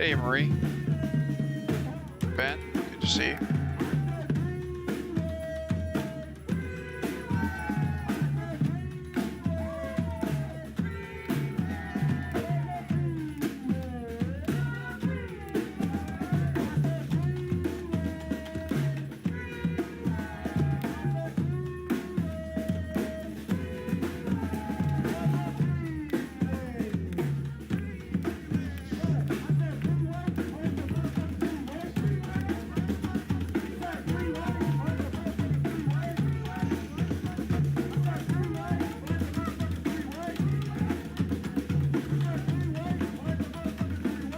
Hey, Marie. Ben, good to see you.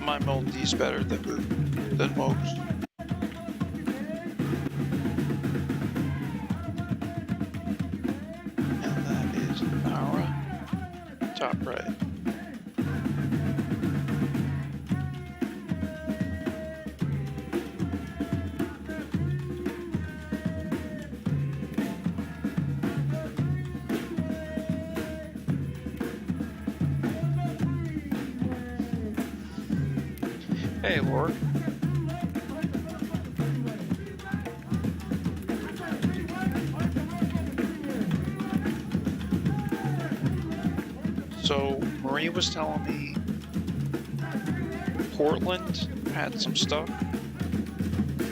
My melodies better than most. And that is our top right. Hey, Laura. So, Marie was telling me Portland had some stuff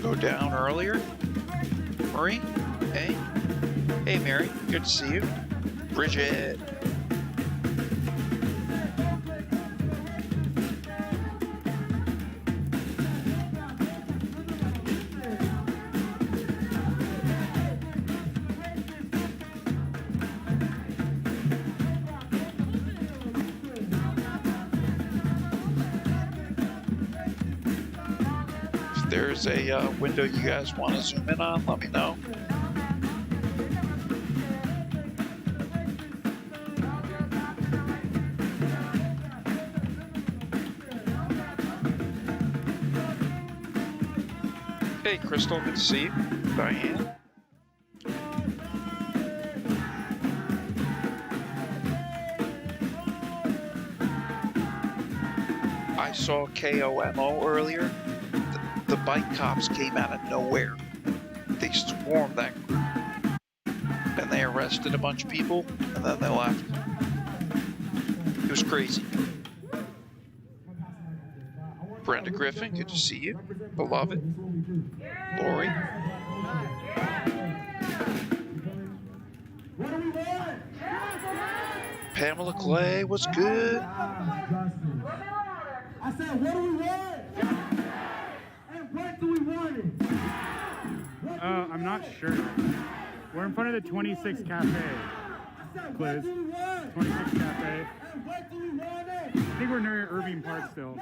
go down earlier. Marie? Hey? Hey, Mary. Good to see you. Bridget. There's a window you guys want to zoom in on, let me know. Hey, Crystal, good to see you. Diane. I saw KOMO earlier. The bike cops came out of nowhere. They swarmed that group. And they arrested a bunch of people, and then they left. It was crazy. Brenda Griffin, good to see you. Beloved. Lori. Pamela Clay, what's good? I said, what do we want? And what do we want it? I'm not sure. We're in front of the 26 Cafe. Quiz. 26 Cafe. And what do we want it? I think we're near Irving Park still.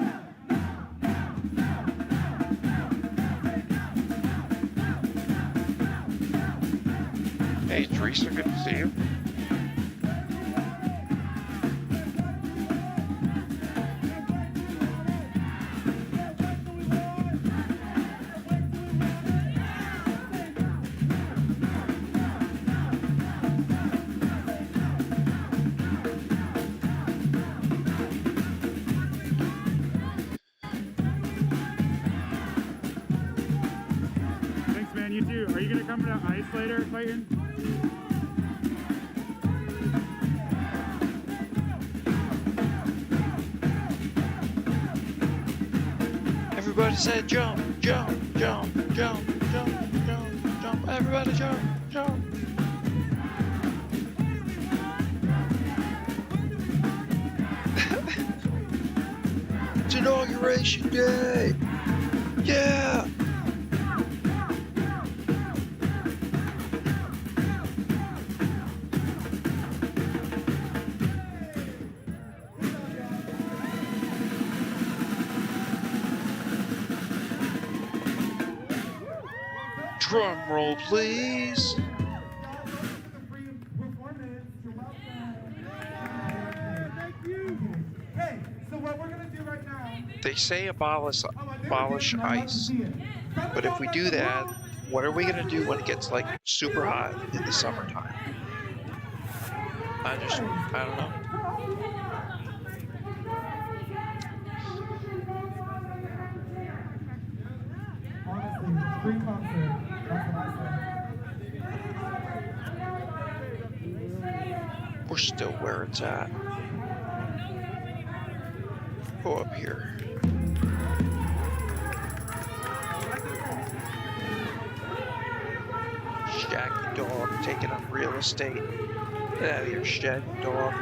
Hey, Teresa, good to see you. Thanks, man. You too. Are you gonna come to Ice later, Clayton? Everybody said jump, jump, jump, jump, jump, jump, jump. Everybody jump, jump. It's Inauguration Day. Yeah. Drum roll, please. Hey, so what we're gonna do right now? They say abolish ice, but if we do that, what are we gonna do when it gets like super hot in the summertime? I don't know. Free concert. That's what I said. We're still where it's at. Go up here. Shaggy dog taking up real estate. Get out of here, shaggy dog.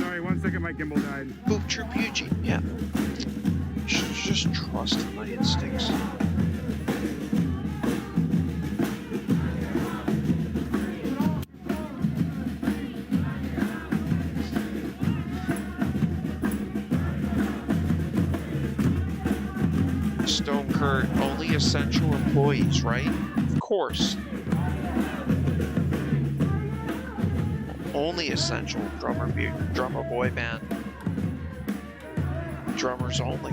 Sorry, 1 second, my gimbal died. Boop Troop Eugene, yeah. Just trust in my instincts. Stone Kurt, only essential employees, right? Of course. Only essential drummer boy band. Drummers only.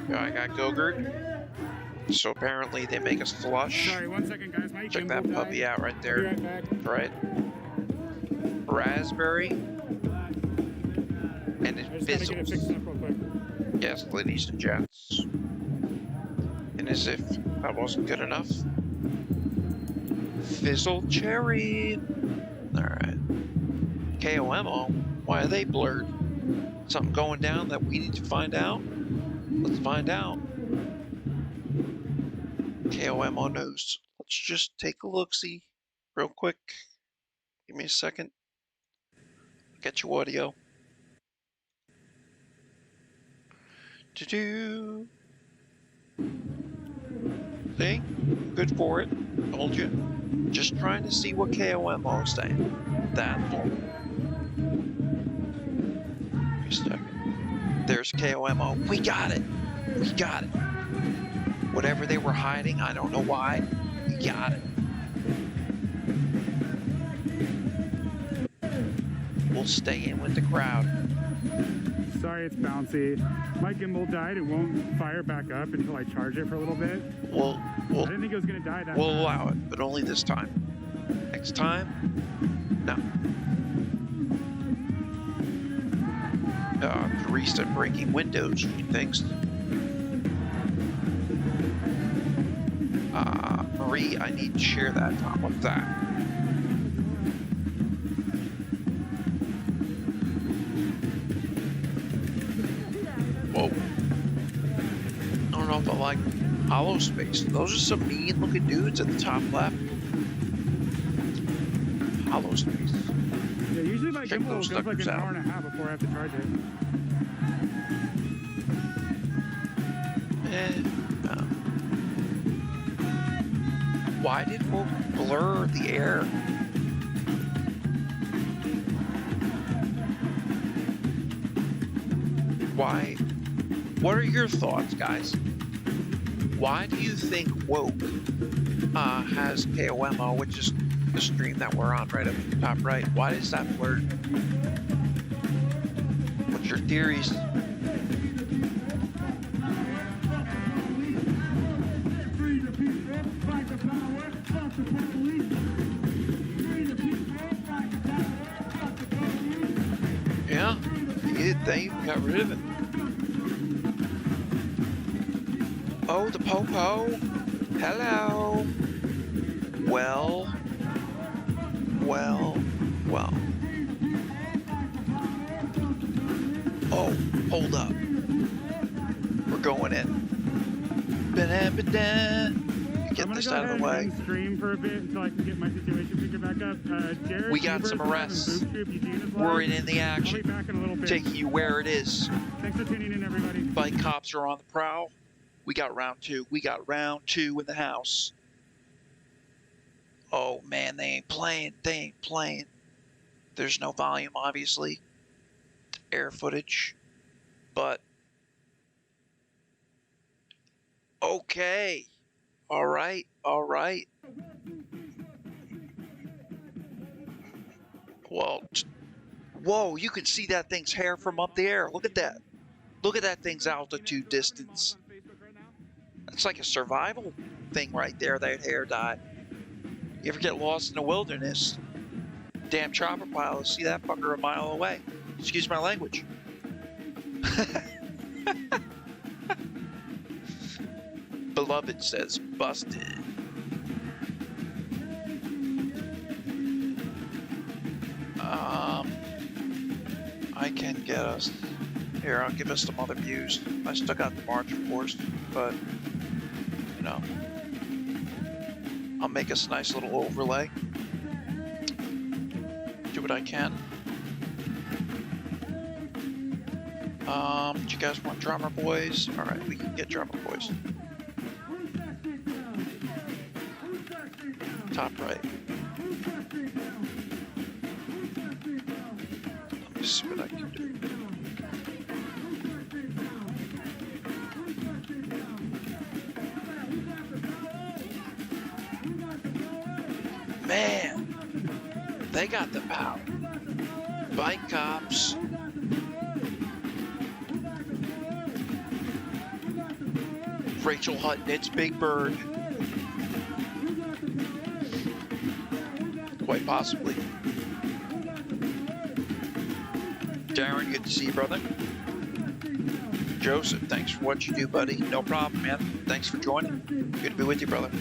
I got Gogurt. So apparently they make us flush. Sorry, 1 second, guys. My Check gimbal that puppy died. out right I'll be there. right back. Right? Raspberry. And I it just gotta get it fizzles. fixed up real quick. Yes, ladies and gents. And as if that wasn't good enough, Fizzle Cherry. Alright. KOMO. Why are they blurred? Something going down that we need to find out? Let's find out. KOMO knows. Let's just take a look-see real quick. Give me a second. Get your audio. Do-do. See? Good for it. Told you. Just trying to see what KOMO is saying. That's all. Give me a second. There's KOMO. We got it. We got it. Whatever they were hiding, I don't know why. We got it. We'll stay in with the crowd. Sorry, it's bouncy. My gimbal died. It won't fire back up until I charge it for a little bit. We'll I didn't think it was gonna die that we'll fast. allow it, but only this time. Next time, no. Teresa breaking windows, she thinks. Marie, I need to share that, Tom. What's that? Whoa. I don't know if I like hollow space. Those are some mean looking dudes at the top left. Hollow space. Yeah, usually my Check gimbal those goes like an suckers out. hour and a half before I have to charge it. No. Why did we blur the air? Why? What are your thoughts, guys? Why do you think Woke has KOMO, which is the stream that we're on right up at the top right? Why is that blurred? What's your theories? Free the people, fight the power, fuck the police. Free the people, fight the power, fuck the police. Yeah, they got rid of it. Oh, the Popo. Hello. Well. Oh, hold up. We're going in. Ba-da-ba-da. Get I'm gonna this go out of ahead the way. and stream for a bit until I can get my situation figured back up. Jared, We got Hubert some is live, arrests. and Boop Troop Eugene is live. We're in the I'll be action. back in a little bit. Taking you where it is. Thanks for tuning in, everybody. Bike cops are on the prowl. We got round two. We got round two in the house. Oh man, they ain't playing. They ain't playing. There's no volume, obviously. Air footage. But okay. All right. All right. Well, whoa, you can see that thing's hair from up there. Look at that. Look at that thing's altitude distance. That's like a survival thing right there, that hair dye. You ever get lost in the wilderness? Damn chopper pilots see that fucker a mile away. Excuse my language. Beloved says busted. I can get us here. I'll give us some other views. I still got the March, of course, but you know, I'll make us a nice little overlay. Do what I can. Do you guys want drummer boys? All right, we can get drummer boys. Top right. Let me see what I can do. Man, they got the power. Bike cops. Rachel Hutton, it's Big Bird. Quite possibly. Darren, good to see you, brother. Joseph, thanks for what you do, buddy. No problem, man. Thanks for joining. Good to be with you, brother.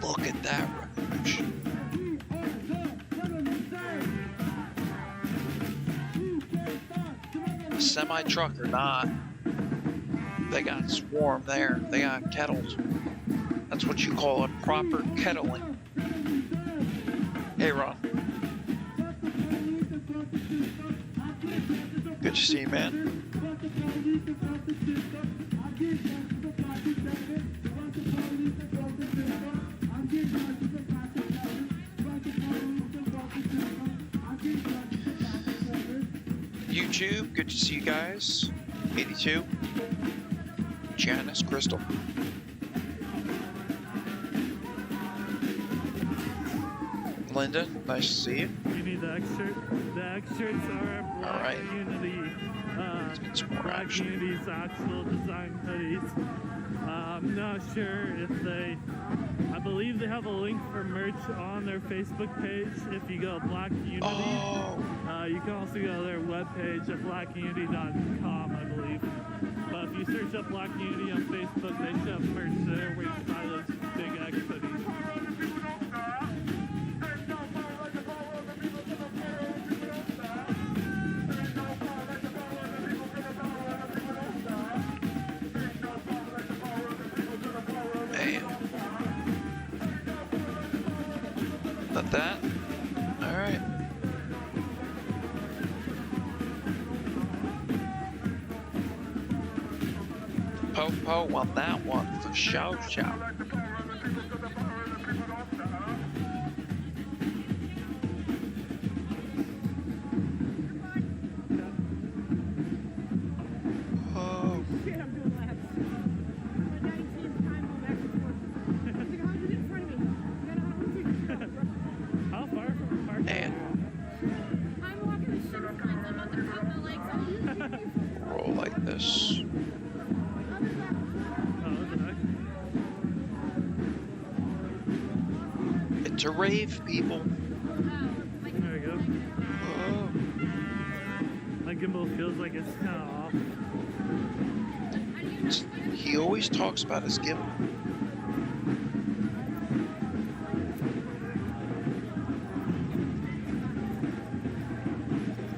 Look at that revolution. A semi-truck or not, they got swarm there. They got kettled. That's what you call a proper kettling. Hey, Ron. Good to see you, man. YouTube, good to see you guys. 82. Janice Crystal. Linda, nice to see you. You need the X shirt. The X shirts are Black All right. Unity. Let's get some more Black action. Unity's actual design hoodies. I'm not sure if they. I believe they have a link for merch on their Facebook page. If you go Black Unity, Oh, you can also go to their webpage at blackunity.com, I believe. But if you search up Black Unity on Facebook, they should have merch there where you can buy those big X hoodies. man. Not that. All right. Po on that one for show. Oh, Shit, I'm doing laps. My 19th time home back and forth. I was like, how'd you get in front of me? You gotta have a How far from the park? man. I'm walking the sugar pines. I'm about to cut my legs off. Roll like this. Oh, what the heck? It's a rave, people. There we go. Oh. My gimbal feels like it's kind of off. He always talks about his gimbal.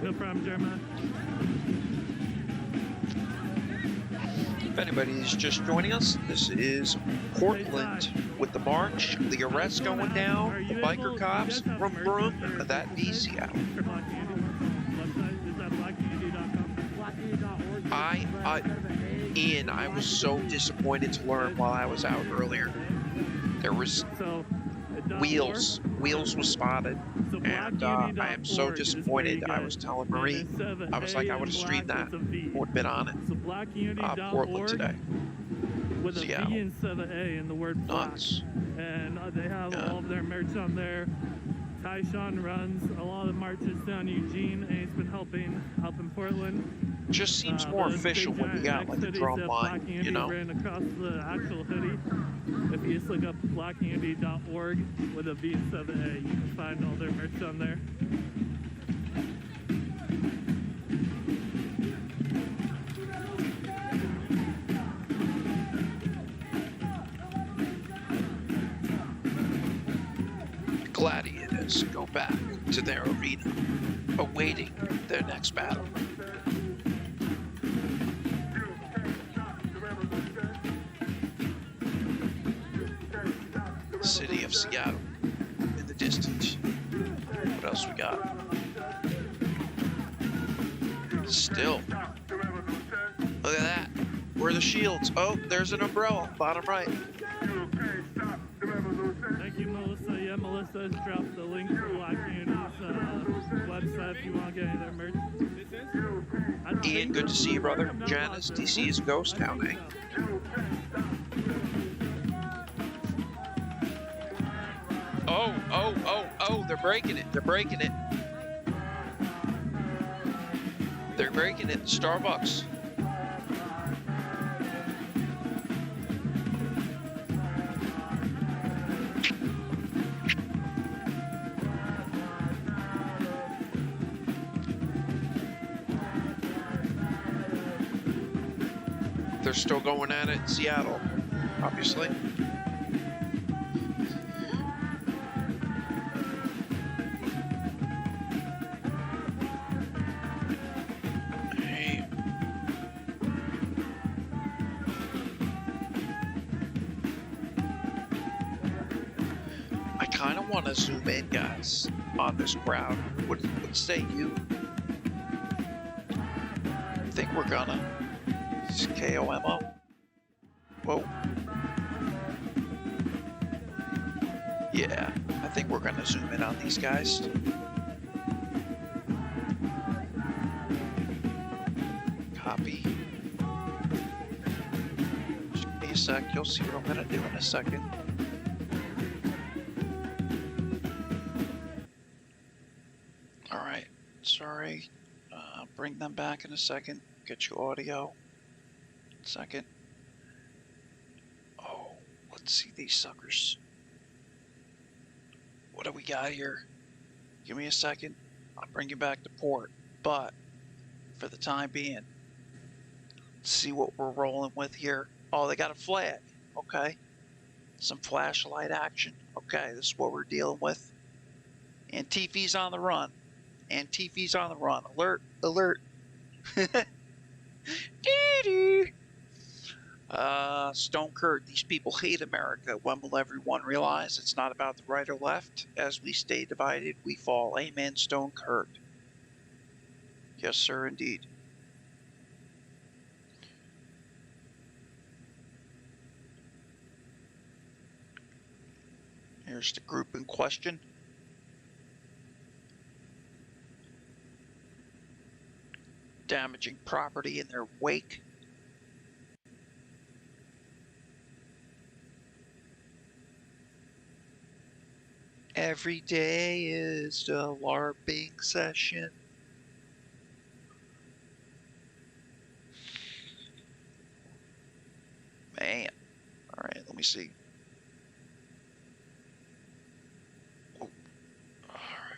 No problem, Jeremiah. If anybody is just joining us, this is Portland with the march, the arrests going down, the biker cops, vroom vroom, that VC out. For Black Unity website, is that blackunity.com? Ian, I was so disappointed to learn while I was out earlier. There was So, wheels Wheels was spotted, So and I am so blackunity.org is where you disappointed. I get, was telling and Marie, instead of an I was A like, I in would have streamed black, that, it's a V. would have been on it. So Portland blackunity.org today. with a V Seattle. instead of A in the word black. Nuts. And they have Yeah. all of their merch on there. Tyshawn runs a lot of marches down Eugene, and he's been helping up in Portland. Just seems more Those official big when you got giant like a X drum hoodies that line, Black you Andy know? ran across the actual hoodie. If you just look up blackunity.org with a V instead of an A, you can find all their merch on there. Gladiators go back to their arena, awaiting their next battle. City of Seattle in the distance. What else we got? Still. Look at that. Where are the shields? Oh, there's an umbrella. Bottom right. Thank you, Melissa. Yeah, Melissa has dropped the link to Black Unity's website if you want to get any of their merch. Ian, good to see you, brother. Janice, DC is a ghost town, eh? Oh, they're breaking it. They're breaking it. They're breaking it. Starbucks. They're still going at it in Seattle, obviously. Hey. I kind of want to zoom in, guys, on this crowd. What say you? I think we're gonna. It's KOMO. Whoa. Yeah, I think we're gonna zoom in on these guys. Copy. Just give me a sec, you'll see what I'm gonna do in a second. Alright, sorry. Bring them back in a second. Get you audio. Second. Oh, let's see these suckers. What do we got here? Give me a second. I'll bring you back to port. But for the time being, let's see what we're rolling with here. Oh, they got a flag. Okay. Some flashlight action. Okay, this is what we're dealing with. Antifi's on the run. Antifi's on the run. Alert, alert. Stone Kurt, these people hate America. When will everyone realize it's not about the right or left? As we stay divided, we fall. Amen, Stone Kurt. Yes, sir, indeed. Here's the group in question. Damaging property in their wake. Every day is a LARPing session. Man. All right, let me see. Oh. All right.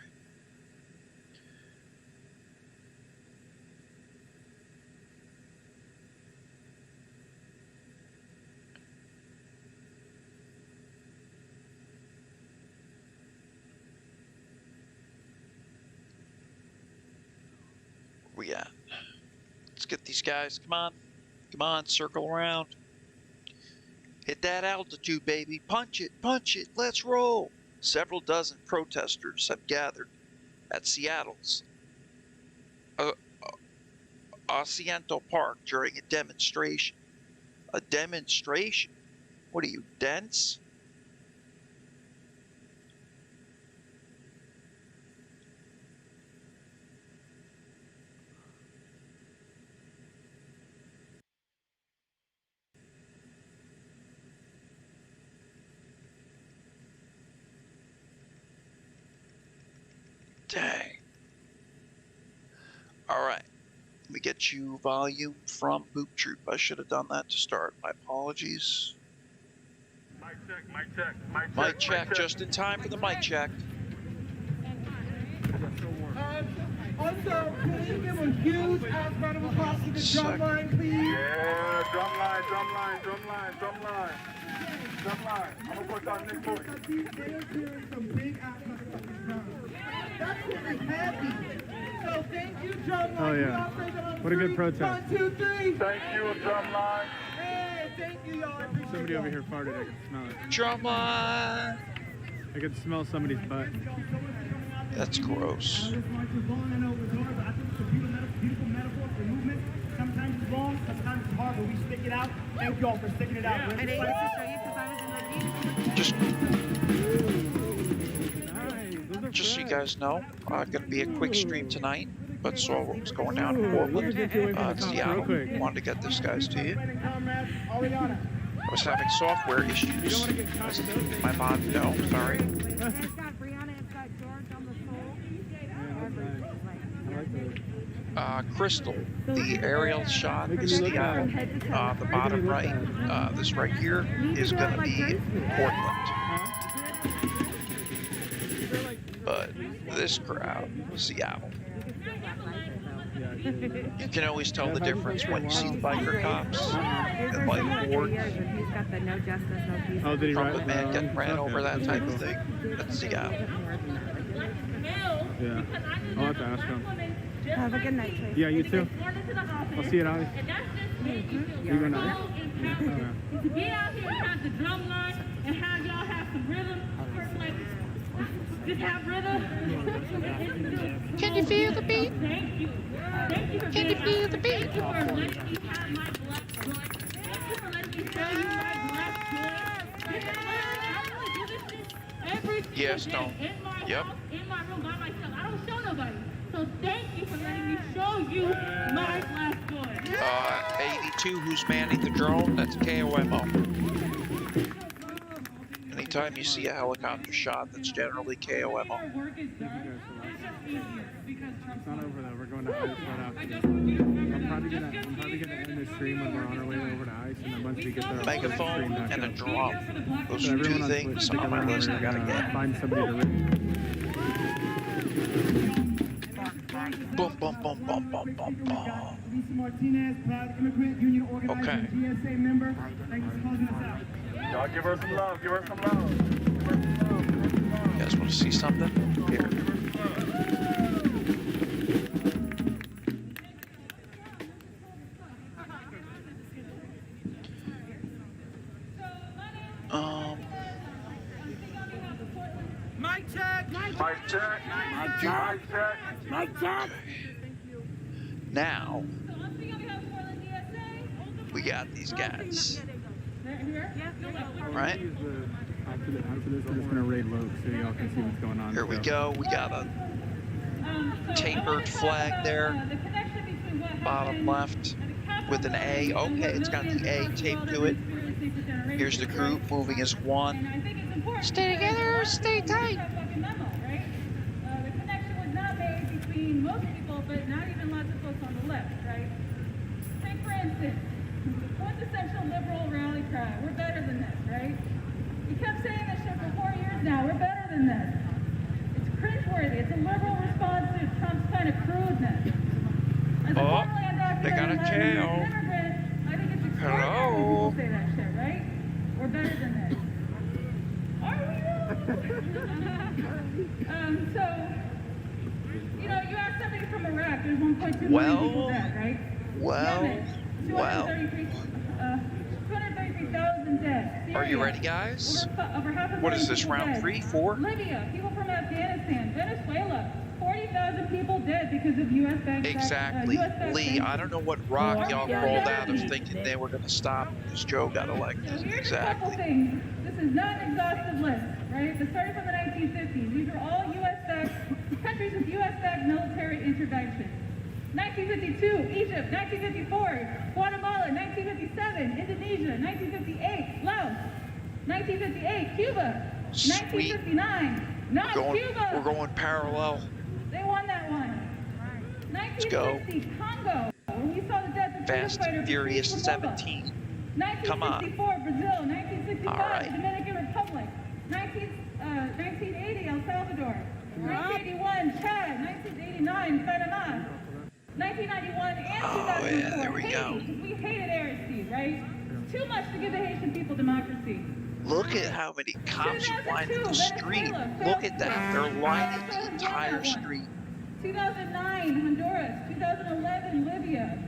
Where we at? Let's get these guys. Come on. Come on, circle around. Hit that altitude, baby. Punch it, let's roll. Several dozen protesters have gathered at Seattle's Asiento Park during a demonstration. A demonstration? What are you, dense? Dang. Alright. Let me get you volume from Boop Troop. I should have done that to start. My apologies. Mic check, mic check, mic check. Mic check, just in time for the mic check. Also, can you give a huge round of applause to the drum line, please? Yeah, drum line. I'm gonna put on this voice. Some big That's what is happy. So thank you, drum line. Oh, yeah. What a good protest. 1, 2, 3. Thank you, drum line. Hey, thank you, y'all. Somebody over here farted. I can smell it. Drum line. I can smell somebody's butt. That's gross. This march is long and overdone, but I think it's a beautiful metaphor for movement. Sometimes it's long, sometimes it's hard, but we stick it out. Thank you all for sticking it out. I didn't get to show you because I was in the Just, Nice. Those are just so you fresh. guys know, going to be a quick stream tonight, but saw what was going down in Portland, Seattle. Wanted to get this guys to you. I was having software issues. My body, no, sorry. It's got Brianna, it's got George on the soul. I like those. Crystal, the aerial shot of Seattle, the bottom right, this right here, is going to be Portland. But this crowd, Seattle. You can always tell the difference when you see the biker cops and like boards, He's got the no justice, no peace. Oh, did he trumpet write? man getting ran over, that Okay. type of thing. That's Seattle. Yeah. I'll have to ask him. Have a good night, Tracy. Yeah, you too. I'll see you at Ollie. You going to To get out here and have the drum line and have y'all have some rhythm, like, just have rhythm. Can you feel the beat? Thank you. Thank you for Can you feel the beat? Thank you for letting me have my black joy. Thank you for letting me show you my black joy. This is what I really do this shit every single Yes, day don't. in my Yep. house, in my room by myself. I don't show nobody. So thank you for letting me show you my black joy. 82, who's manning the drone? That's KOMO. Anytime you see a helicopter shot, that's generally KOMO. Our work is done. It's just easier because Trump's It's not over though. We're going to ice right after I this. just want you to remember I'm probably this. gonna end this stream when we're on our way over to ice, and then once we get there, I'll Megaphone stream back and a up. drum. Those So are everyone two on things stick on my around, list I we're gotta gonna get. find somebody to read. Boom, boom, boom, boom, boom, boom, boom. Lisa Martinez, proud immigrant union organizer, Okay. GSA member. Thank you for closing us out. Y'all give her some love. Give her some love. You guys want to see something? Here. Mic check. Mic check. Mic check. Now, we got these guys. Right? After this, we're just gonna raid Loke so y'all can see what's going on. Here we go. We got a tapered flag there, bottom left, with an A. Okay, it's got the A taped to it. Here's the group moving as one. Stay together or stay tight. The connection was not made between most people, but not even lots of folks on the left, right? Take for instance, the quintessential liberal rally cry. We're better than this, right? You kept saying this shit for 4 years now. We're better than this. It's cringeworthy. It's a liberal response to Trump's kind of crudeness. As a Oh, formerly undocumented they got a Latin KO. immigrant, I think it's extraordinary Hello. when people say that shit, right? We're better than this. Are we though? So, you know, you asked somebody from Iraq, there's 1.2 million people dead, right? Yemen, 233,000 dead. Are you Syria, ready, guys? over half a What is million this, people round dead. 3, 4? Libya, people from Afghanistan, Venezuela, 40,000 people dead because of U.S. backed Exactly. US-backed Lee, I don't know what rock y'all crawled out of thinking they were going to stop because Joe got So elected. here's a couple Exactly. things. This is not an exhaustive list, right? This started from the 1950s. These are all U.S.-backed countries with U.S.-backed military intervention. 1952, Egypt. 1954, Guatemala. 1957, Indonesia. 1958, Laos. 1958, Cuba. Sweet. 1959, not Cuba. We're going parallel. Let's go. 1960, Congo, when we saw the death of Fast freedom and fighter Furious Patrice Lumumba. 17. 1964, Come on. Brazil. 1965, All right. the Dominican Republic. 1980, El Salvador. 1981, Chad. 1989, Panama. 1991 and 2004. Oh, yeah, there we Haiti, go. because we hated Aristide, right? Too much to give the Haitian people democracy. Look at how many cops are lining the street. Look at that. They're lining the entire street. 2009, Honduras. 2011, Libya.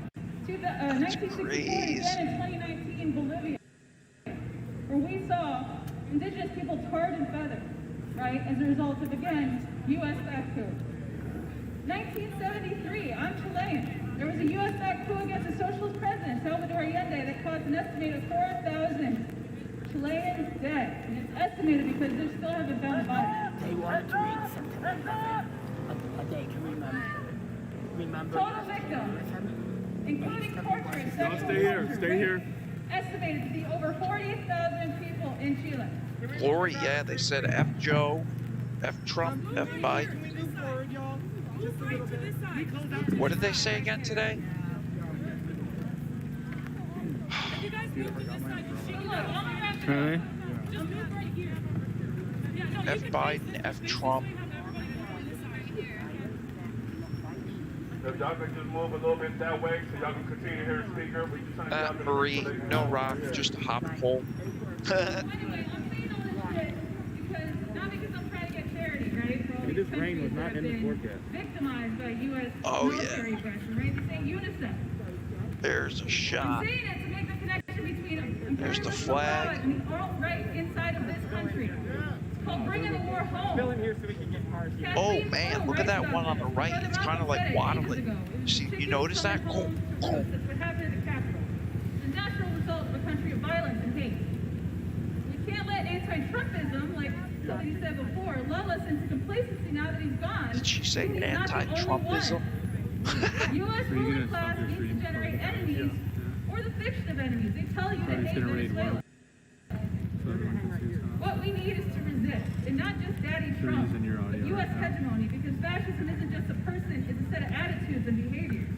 1964 crazy. again in 2019, Bolivia. Where we saw indigenous people tarred and feathered, right, as a result of, again, U.S.-backed coup. 1973, I'm Chilean. There was a U.S.-backed coup against the socialist president, Salvador Allende, that caused an estimated 4,000 Chileans dead. And it's estimated because they still haven't found the body. They wanted to read September 11th, a day to remember. Total victims, including torture and sexual stay here, torture, stay rape, here. estimated to be over 40,000 people in Chile. Glory, yeah, they said F Joe, F Trump, F Biden. What did they say again today? Really? F Biden, F Trump. If y'all could just move a little bit that way so y'all can continue to hear the speaker. We just trying to Marie, no rock, just a hop pole. Anyway, I'm saying all this shit because, not because I'm trying to get charity, right? For all Hey, these this rain was countries not that in the have been forecast. victimized by U.S. Oh, military yeah. aggression, right? They're saying UNICEF. There's a I'm shot. saying it to make the connection between There's the imperialism flag. abroad and the alt-right inside of this country. It's called bringing the war home. Oh man, look at that one on the right. It's kind of like waddling. See, you notice that? That's what happened at the Capitol. The natural result of a country of violence and hate. We can't let anti-Trumpism, like somebody said before, lull us into complacency now that he's gone. Did she say He's not the only anti-Trumpism? one. U.S. ruling class needs to generate enemies or the fiction of enemies. They tell you they hate Venezuela. What we need is to resist, and not just Daddy Trump, but U.S. hegemony, because fascism isn't just a person, it's a set of attitudes and behaviors.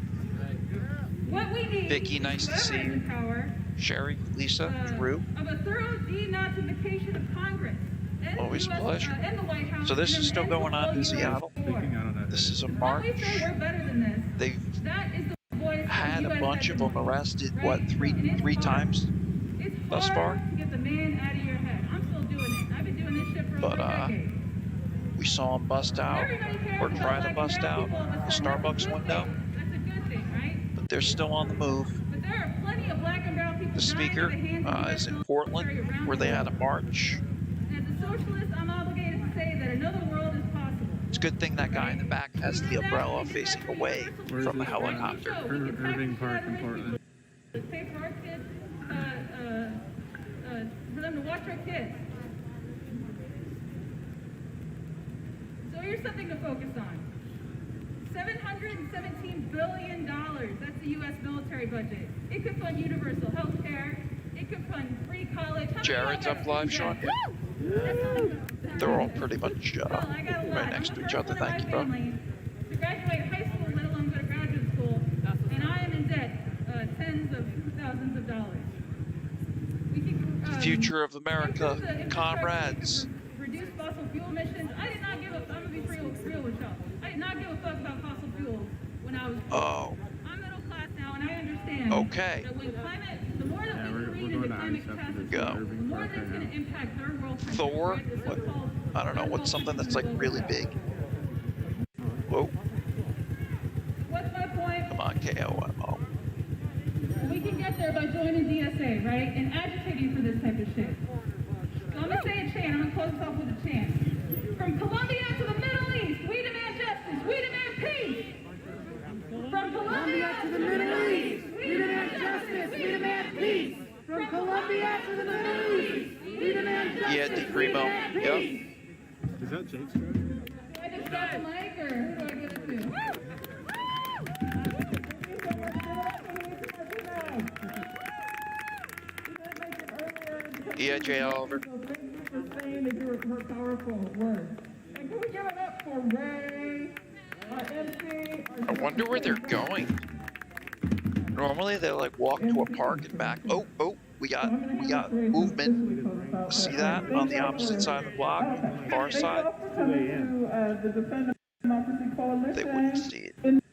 What we need Vicky, nice to see you. is power Sherry, Lisa, Drew. of a thorough denazification of Congress. And Always a the US, pleasure. And the White House, So this and is still end going on in all US Seattle. war. This is a When march. we say we're better than this, They've that is the voice had of a US bunch of them hegemony. arrested, Right? what, And three it's times hard. It's thus hard far? to get the man out of your head. I'm still doing it. I've been doing this shit for But, over a decade. We saw them bust out, Everybody cares or about try to black bust and brown out people, but the that's a Starbucks good window, thing. That's a good thing, right? but they're still on the move. But there are plenty of black and brown people The speaker dying at the hands of is in US Portland, military around where the they had a world. march. As a socialist, I'm obligated to say that another world is possible. It's a good thing that guy in the back has the umbrella facing away from the helicopter. Irving Park in Portland. Pay for our kids, for them to watch our kids. So here's something to focus on. $717 billion, that's the U.S. military budget. It could fund universal health care. It could fund free college. How many Jared's of y'all up got live, student Sean. debt? They're all pretty much Well, I got a lot. right next I'm to the each first other. one in Thank my you, bro. family to graduate high school, let alone go to graduate school, and I am in debt tens of thousands of dollars. We can, Future of improve America, the infrastructure, comrades. Reduce fossil fuel emissions. I did not give a. I'm gonna be real with y'all. I did not give a fuck about fossil fuels when I was. Oh, I'm middle class now, and I understand. Okay. That when climate, the more that we we're careen going into to climate ice after catastrophe, this. Go. the more that's going to impact third world countries. Thor? Right? The What? so-called I don't know. third What's world something that's like countries really will go big? down. Whoa, What's my point? come on, KOMO. We can get there by joining DSA, right? And agitating for this type of shit. So I'm gonna say a chant. I'm gonna close this off with a chant. From Colombia to the Middle East, we demand justice. We demand peace. From Colombia to the Middle East, we demand justice. We demand peace. From Colombia to the Middle East, we demand justice. Yeah, DePrimo. Yep. Is that Jake's truck? Do I just got the mic, or who do I give it to? Yeah, J. Oliver. So thank you for saying that you're her powerful words. And can we give it up for Ray, our MC, our I wonder where they're going. Normally they like walk to a park and back. Oh, we got movement. See that on the opposite side of the block, far side? They wouldn't see it.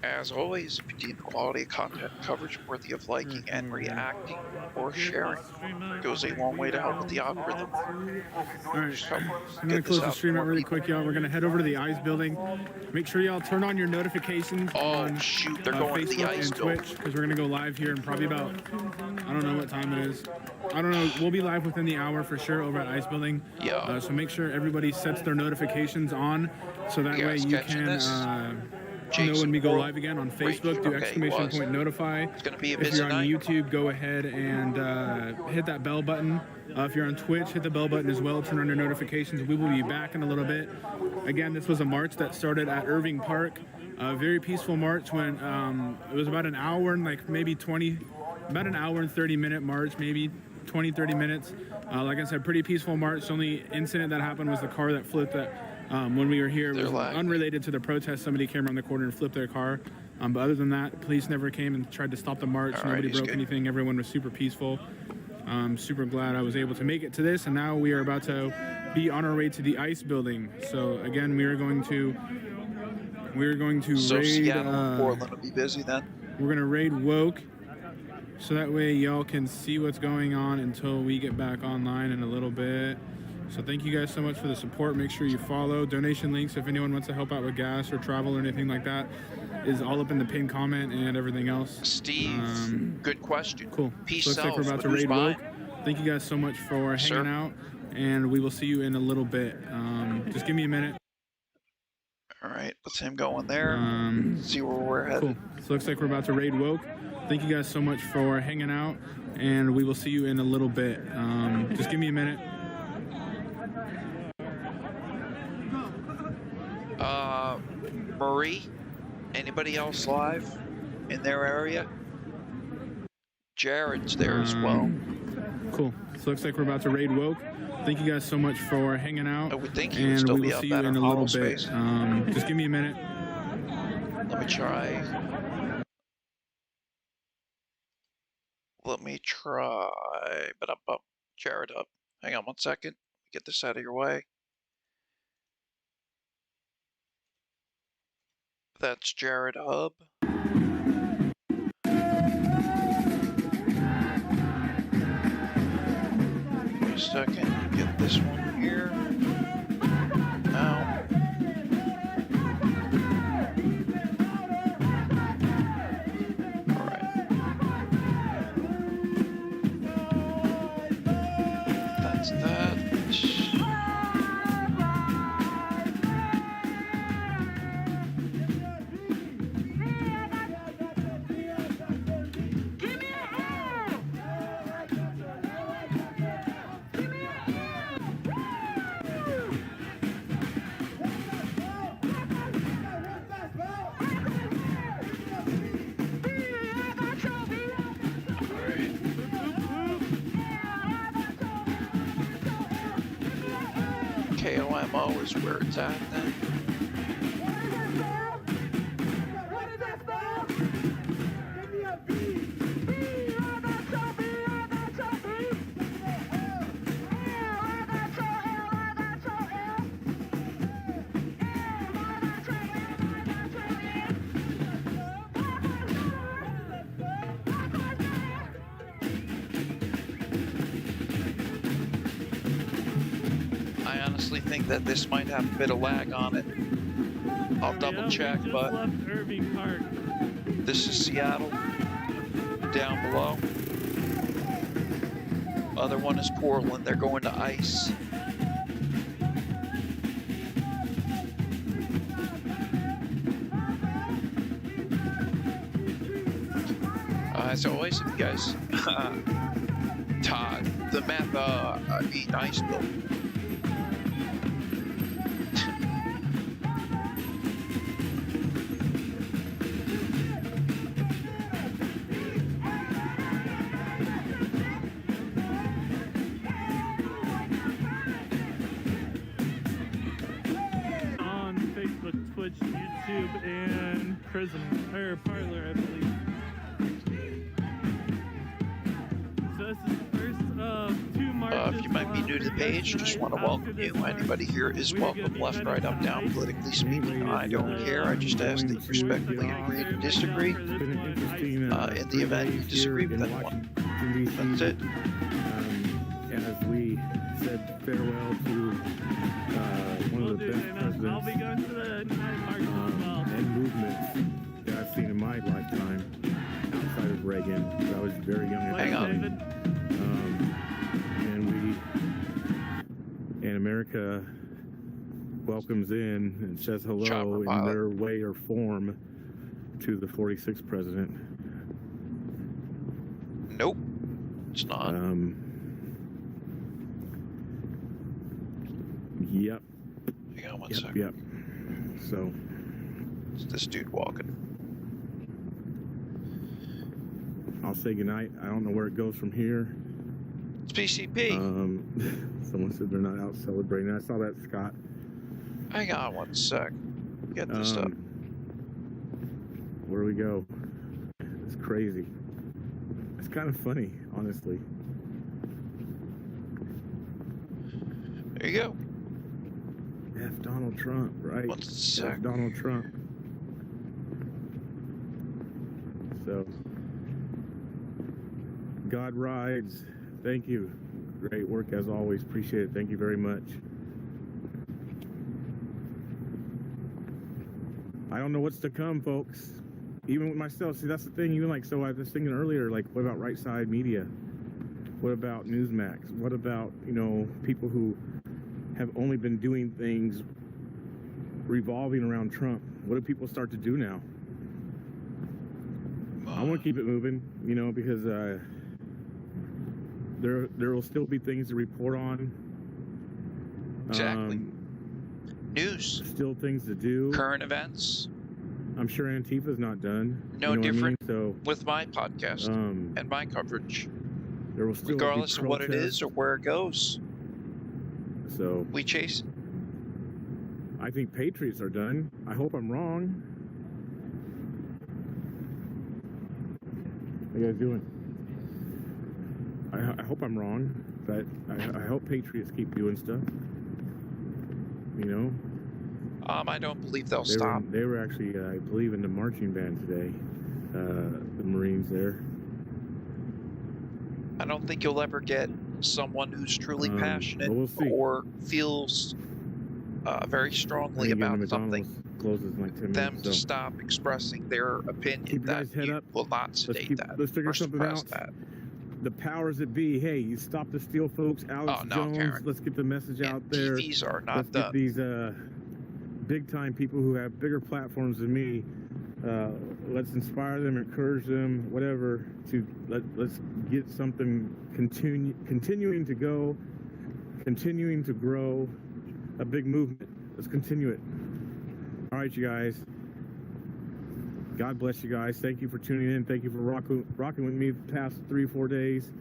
As always, if you deem the quality of content coverage worthy of liking and reacting or sharing, it goes a long way to help with the algorithm. Alright, I'm going to close the stream out really quick, y'all. We're going to head over to the ICE building. Make sure y'all turn on your notifications on Shoot, they're going to the Facebook ICE and building. Twitch, because we're going to go live here in probably about, I don't know what time it is. I don't know. We'll be live within the hour for sure over at ICE building. Yeah. So make sure everybody sets their notifications on, so that way you can know when we go live again on Facebook. Do exclamation point notify. It's gonna be a if busy you're on night. YouTube, go ahead and hit that bell button. If you're on Twitch, hit the bell button as well. Turn on your notifications. We will be back in a little bit. Again, this was a march that started at Irving Park. A very peaceful march when it was about an hour and like maybe 20, about an hour and 30-minute march, maybe 20, 30 minutes. Like I said, pretty peaceful march. The only incident that happened was the car that flipped when we were here. It was unrelated to the protest. Somebody came around the corner and flipped their car. But other than that, police never came and tried to stop the march. Nobody broke anything. Everyone was super peaceful. I'm super glad I was able to make it to this. And now we are about to be on our way to the ICE building. So again, we are going to So raid. Seattle and Portland will be busy then. We're gonna raid Woke, so that way y'all can see what's going on until we get back online in a little bit. So thank you guys so much for the support. Make sure you follow. Donation links, if anyone wants to help out with gas or travel or anything like that, is all up in the pinned comment and everything else. Steve, good question. Cool. Peace So looks like we're about to who's raid buying? Woke. Thank you guys so much for hanging out, and we will see you in a little bit. Just give me a minute. All right, let's him go in there. See where we're headed. Cool. So looks like we're about to raid Woke. Thank you guys so much for hanging out, and we will see you in a little bit. Just give me a minute. Marie, anybody else live in their area? Jared's there as well. Cool. So looks like we're about to raid Woke. Thank you guys so much for hanging out. I would think he would and still we be will up see you that in a hollow little bit. space. Just give me a minute. Let me try. But up. Jared up. Hang on 1 second. Get this out of your way. That's Jared Hub. Wait a second. Get this one here. Now. That's that. KOMO is where it's at then. I honestly think that this might have a bit of lag on it. I'll double check, but left Irving Park. This is Seattle, down below. Other one is Portland. They're going to ICE. As always, if you guys, Todd, the map, ICE building. YouTube and prison or Parlor, I believe. So this is the first of 2 marches. If you might be new to the page, just want to welcome you. Anybody here is welcome. Left, right, up, down. Politically speaking, I don't care. I just ask that you respectfully agree to disagree. It's been an interesting In the event you disagree with in anyone. Washington, D.C. That's it. As we said farewell to one of the best I'll be presidents going to the night march as well. and movements that I've seen in my lifetime outside of Reagan. I was very young at Hang that on. time. David. And America welcomes in and says hello Chopper in pilot. their way or form to the 46th president. Nope, it's not. Yep. Hang on one Yep. second. Yep. So, It's this dude walking. I'll say goodnight. I don't know where it goes from here. It's PCP. Someone said they're not out celebrating. I saw that, Scott. Hang on one sec. Get this up. Where do we go? It's crazy. It's kind of funny, honestly. There you go. F Donald Trump, right? One sec. F Donald Trump. So, God rides. Thank you. Great work as always. Appreciate it. Thank you very much. I don't know what's to come, folks. Even with myself. See, that's the thing. Even like, so I was thinking earlier, like, what about right side media? What about Newsmax? What about, you know, people who have only been doing things revolving around Trump? What do people start to do now? I want to keep it moving, you know, because there will still be things to report on. Exactly. News. Still things to do. Current events. I'm sure Antifa's not done. No you know different what I mean? with my podcast So, and my coverage. there will still Regardless be of what it protests. is or where it goes, So we chase it. I think patriots are done. I hope I'm wrong. How you guys doing? I hope I'm wrong, but I hope patriots keep doing stuff. You know, I don't believe they'll stop. they were actually, I believe, in the marching band today. The Marines there. I don't think you'll ever get someone who's truly passionate well, we'll see. or feels very strongly Again, about the something, McDonald's closes in like 10 them minutes. to So stop expressing their opinion. keep your That guys' head you up. will not sedate that. Let's figure or something suppress out. that. The powers that be, hey, you stop the steal, folks. Alex Oh, no, Jones, Karen. let's get the message out And there. TVs are not Let's done. get these big time people who have bigger platforms than me. Let's inspire them, encourage them, whatever. To let's get something continuing to go, continuing to grow, a big movement. Let's continue it. All right, you guys. God bless you guys. Thank you for tuning in. Thank you for rocking with me the past 3-4 days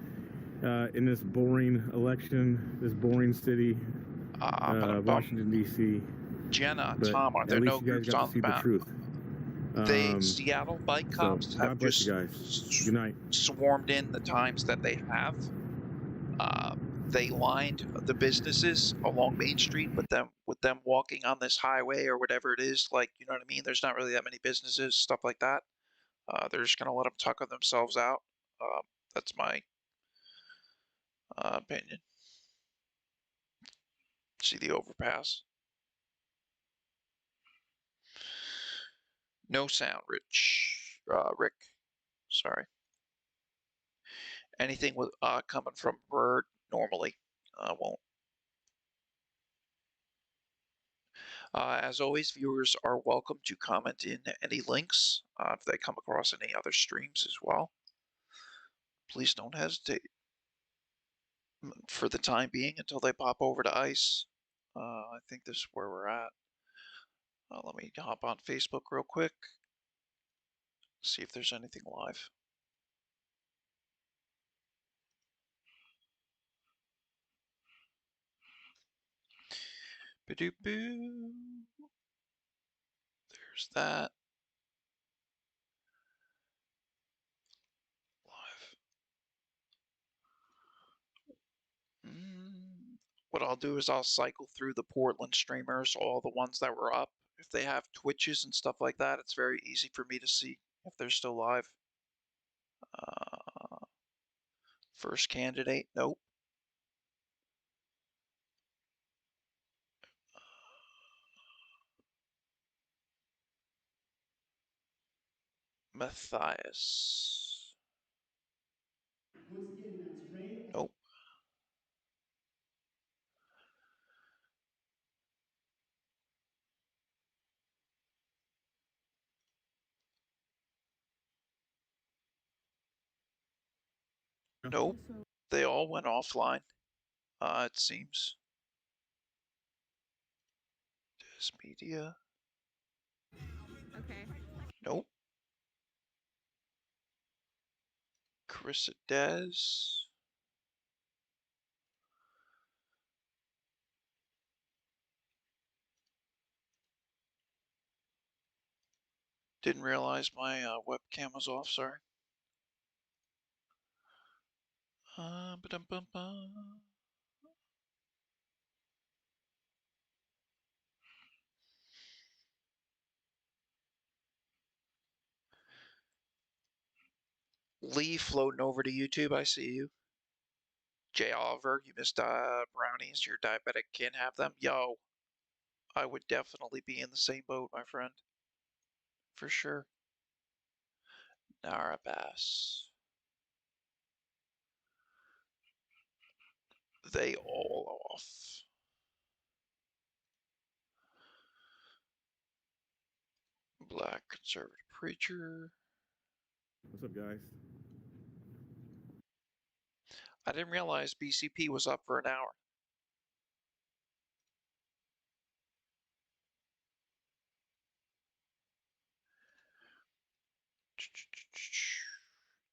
in this boring election, this boring city, I'm gonna bump Washington D.C. Jenna and But Tom. Are there at no least you guys groups got on to see the the map? truth. The Seattle bike cops so have God bless just you guys. Good night. swarmed in the times that they have. They lined the businesses along Main Street with them walking on this highway or whatever it is. Like, you know what I mean? There's not really that many businesses, stuff like that. They're just gonna let them tucker themselves out. That's my opinion. See the overpass. No sound, Rick. Sorry. Anything with coming from Bird normally won't. As always, viewers are welcome to comment in any links if they come across any other streams as well. Please don't hesitate. For the time being, until they pop over to ICE, I think this is where we're at. Let me hop on Facebook real quick. See if there's anything live. Ba-doo-boo. There's that. Live. What I'll do is I'll cycle through the Portland streamers, all the ones that were up. If they have Twitches and stuff like that, it's very easy for me to see if they're still live. First candidate, nope. Matthias. Nope. Nope. They all went offline, it seems. This media. Okay. Nope. Carissa Des. Didn't realize my webcam was off, sorry. Ba-dum-bum-bum. Lee floating over to YouTube, I see you. Jay Oliver, you missed brownies. You're diabetic, can't have them. Yo, I would definitely be in the same boat, my friend. For sure. Nara Bass. They all off. Black conservative preacher. What's up, guys? I didn't realize BCP was up for an hour.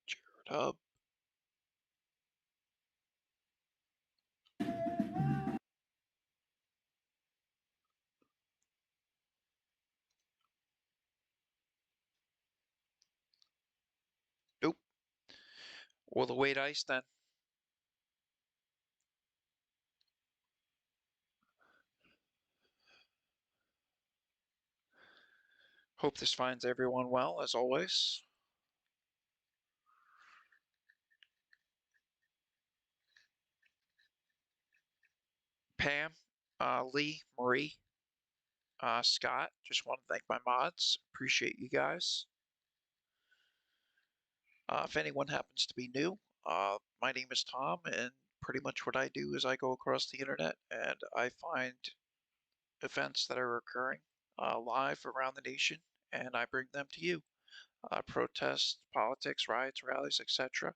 Jared Hub. Nope. Well, the wait ice then. Hope this finds everyone well, as always. Pam, Lee, Marie, Scott, just want to thank my mods. Appreciate you guys. If anyone happens to be new, my name is Tom, and pretty much what I do is I go across the internet and I find events that are occurring live around the nation, and I bring them to you. Protests, politics, riots, rallies, etc.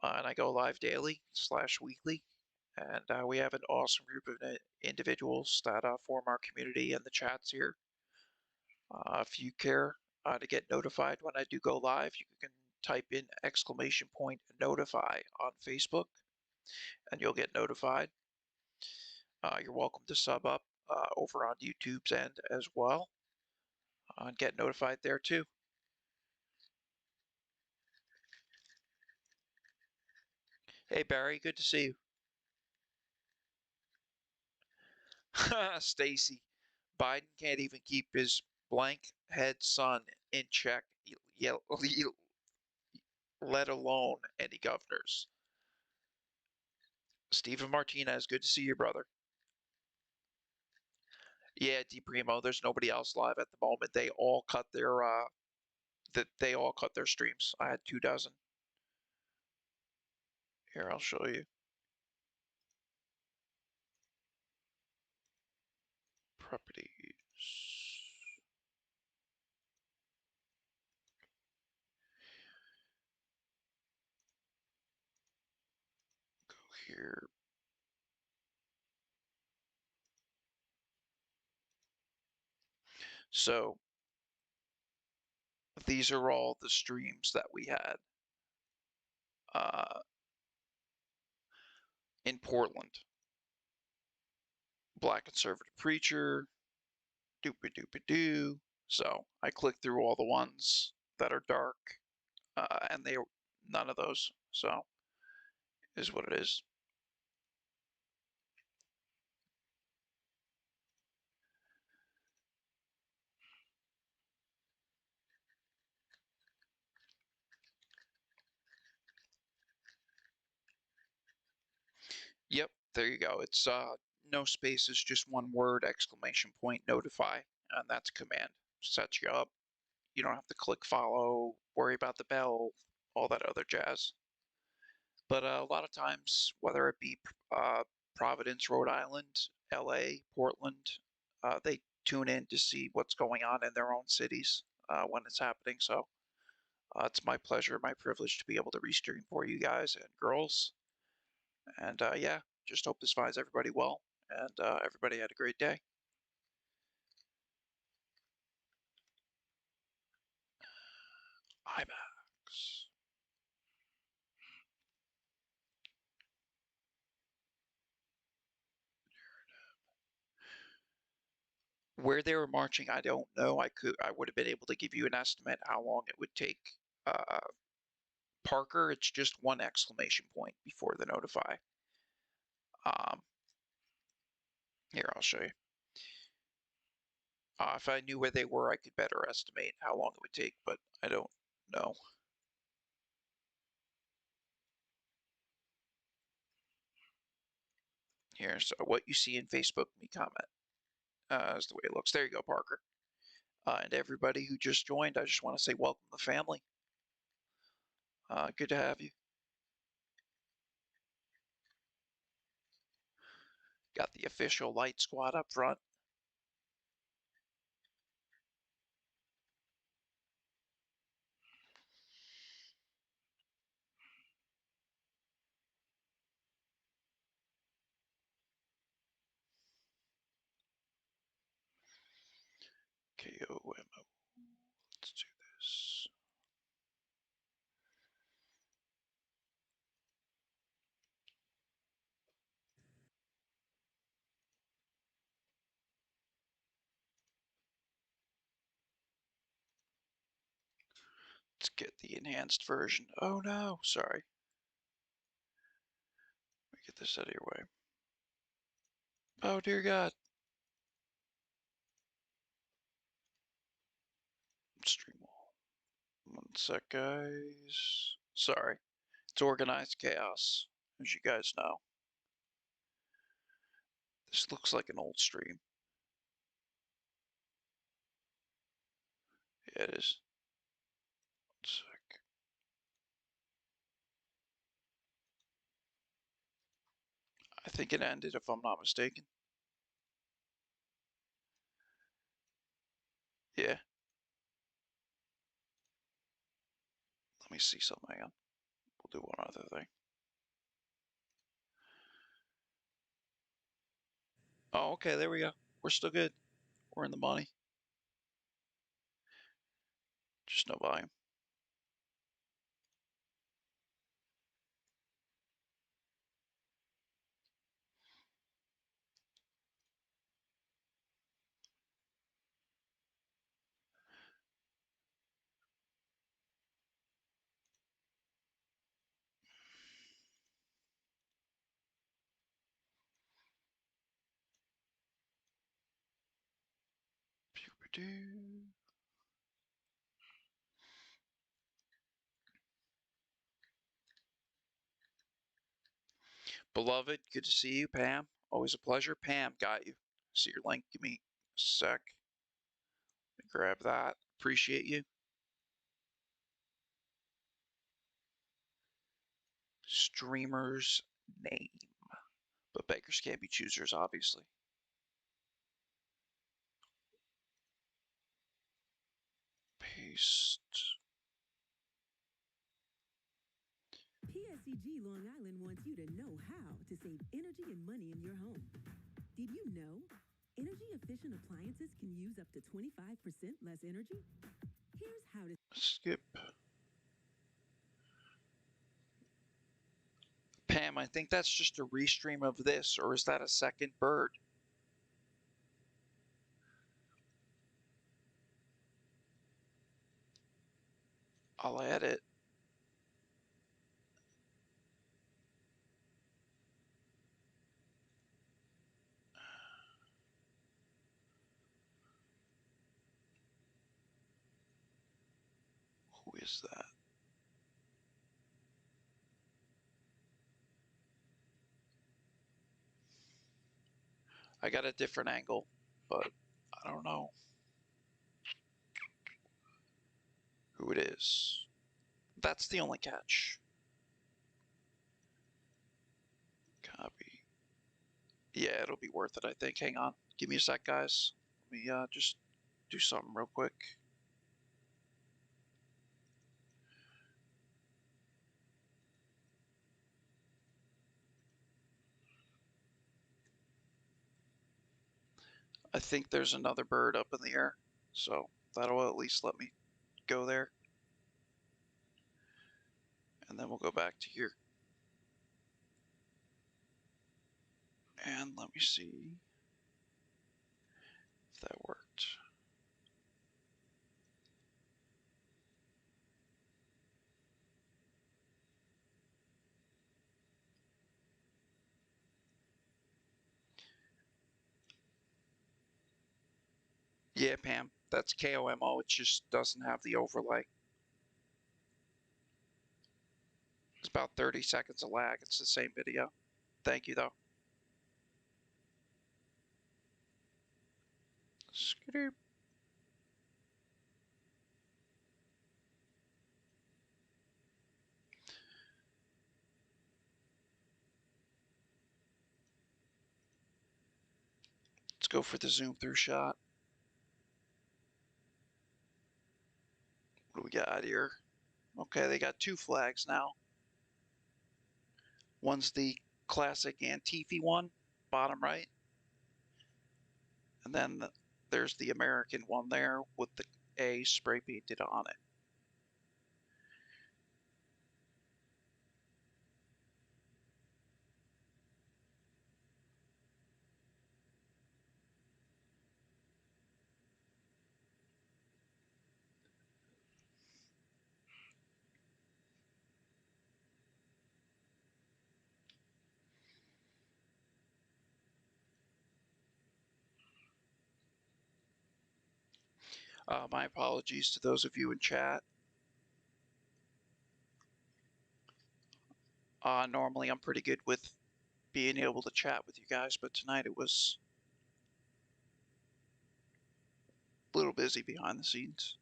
And I go live daily / weekly, and we have an awesome group of individuals that form our community in the chats here. If you care to get notified when I do go live, you can type in !notify on Facebook, and you'll get notified. You're welcome to sub up over on YouTube's end as well, and get notified there too. Hey Barry, good to see you. Stacy, Biden can't even keep his blank head son in check, let alone any governors. Stephen Martinez, good to see you, brother. Yeah, DiPrimo, there's nobody else live at the moment. They all cut their streams. I had 24. Here, I'll show you. Properties. Go here. So these are all the streams that we had in Portland. Black conservative preacher, doopy doopy doo. So I clicked through all the ones that are dark, and they none of those. So is what it is. Yep, there you go. It's no spaces, just one word, exclamation point, notify, and that's command. Sets you up. You don't have to click follow, worry about the bell, all that other jazz. But a lot of times, whether it be Providence, Rhode Island, LA, Portland, they tune in to see what's going on in their own cities when it's happening. So it's my pleasure, my privilege to be able to restream for you guys and girls. And yeah, just hope this finds everybody well, and everybody had a great day. IMAX. Where they were marching, I don't know. I would have been able to give you an estimate how long it would take. Parker, it's just one exclamation point before the notify. Here, I'll show you. If I knew where they were, I could better estimate how long it would take, but I don't know. Here, so what you see in Facebook, me comment, is the way it looks. There you go, Parker. And everybody who just joined, I just want to say welcome to the family. Good to have you. Got the official light squad up front. KOMO. Let's do this. Let's get the enhanced version. Oh no, sorry. Let me get this out of your way. Oh dear God. Stream wall. 1 sec, guys. Sorry. It's organized chaos, as you guys know. This looks like an old stream. Yeah, it is. 1 sec. I think it ended, if I'm not mistaken. Yeah. Let me see something again. We'll do one other thing. Oh, okay, there we go. We're still good. We're in the money. Just no volume. Pew-pew-doo. Beloved, good to see you. Pam, always a pleasure. Pam, got you. See your link. Give me a sec. Let me grab that. Appreciate you. Streamer's name. But beggars can't be choosers, obviously. Paste. PSEG Long Island wants you to know how to save energy and money in your home. Did you know energy efficient appliances can use up to 25% less energy? Here's how to Skip. Pam, I think that's just a restream of this, or is that a second bird? I'll add it. Who is that? I got a different angle, but I don't know who it is. That's the only catch. Copy. Yeah, it'll be worth it, I think. Hang on. Give me a sec, guys. Let me just do something real quick. I think there's another bird up in the air, so that'll at least let me go there. And then we'll go back to here. And let me see if that worked. Yeah, Pam, that's KOMO. It just doesn't have the overlay. It's about 30 seconds of lag. It's the same video. Thank you, though. Skidoo. Let's go for the zoom through shot. What do we got here? Okay, they got two flags now. One's the classic Antifa one, bottom right. And then there's the American one there with the A spray painted on it. My apologies to those of you in chat. Normally I'm pretty good with being able to chat with you guys, but tonight it was a little busy behind the scenes.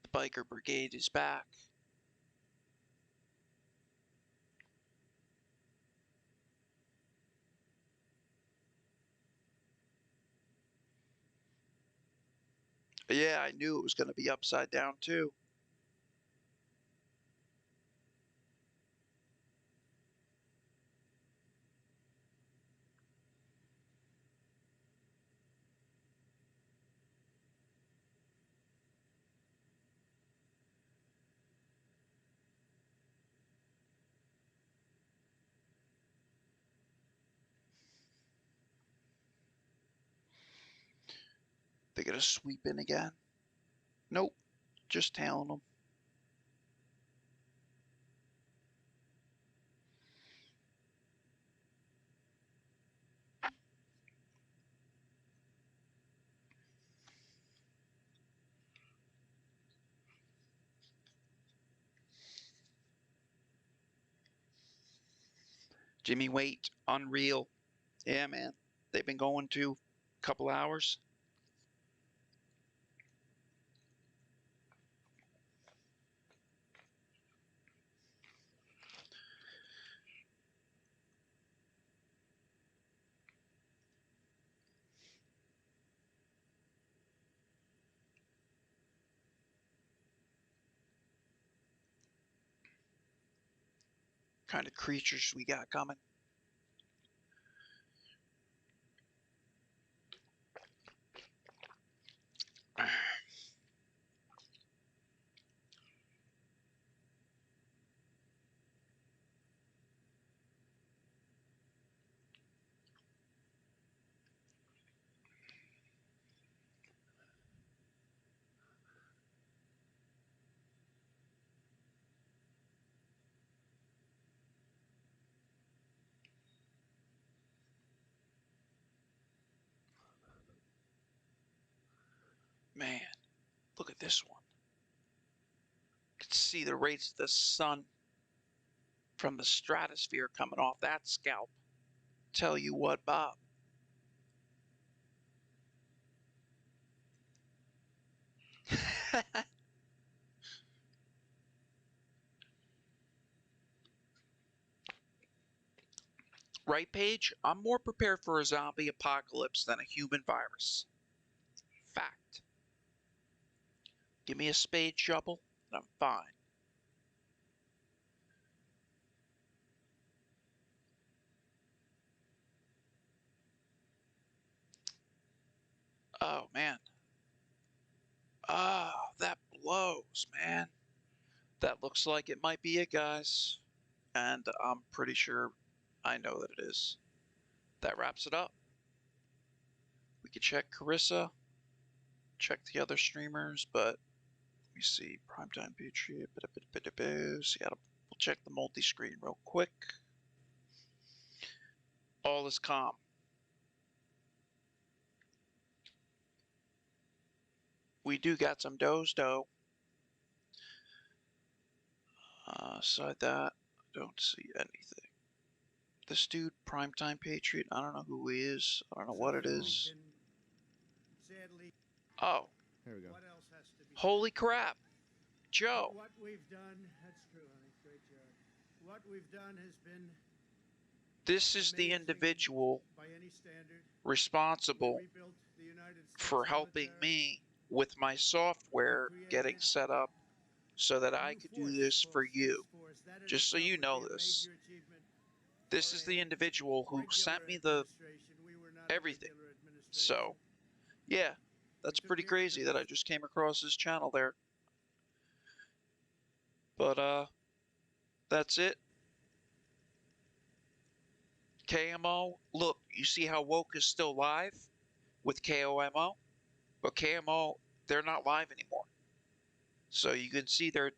The biker brigade is back. Yeah, I knew it was going to be upside down too. They gonna sweep in again? Nope, just tailing them. Jimmy Waite, unreal. Yeah, man. They've been going to a couple hours. Kind of creatures we got coming. at this one. You can see the rays of the sun from the stratosphere coming off that scalp. Tell you what, Bob. Right, Paige? I'm more prepared for a zombie apocalypse than a human virus. Fact. Give me a spade shovel, and I'm fine. Oh, man. Ah, that blows, man. That looks like it might be it, guys. And I'm pretty sure I know that it is. That wraps it up. We could check Carissa, check the other streamers, but let me see. Primetime Patriot, Seattle. We'll check the multi-screen real quick. All is calm. We do got some does, though. Aside that, I don't see anything. This dude, Primetime Patriot, I don't know who he is. I don't know what it is. Oh. There we go. Holy crap. Joe. What we've done, that's true, honey. Great job. What we've done has been This is the individual responsible for helping me with my software getting set up so that I could do this for you. Just so you know this. This is the individual who sent me the everything. So, yeah, that's pretty crazy that I just came across his channel there. But, that's it. KMO, look, you see how Woke is still live with KOMO? But KMO, they're not live anymore. So you can see their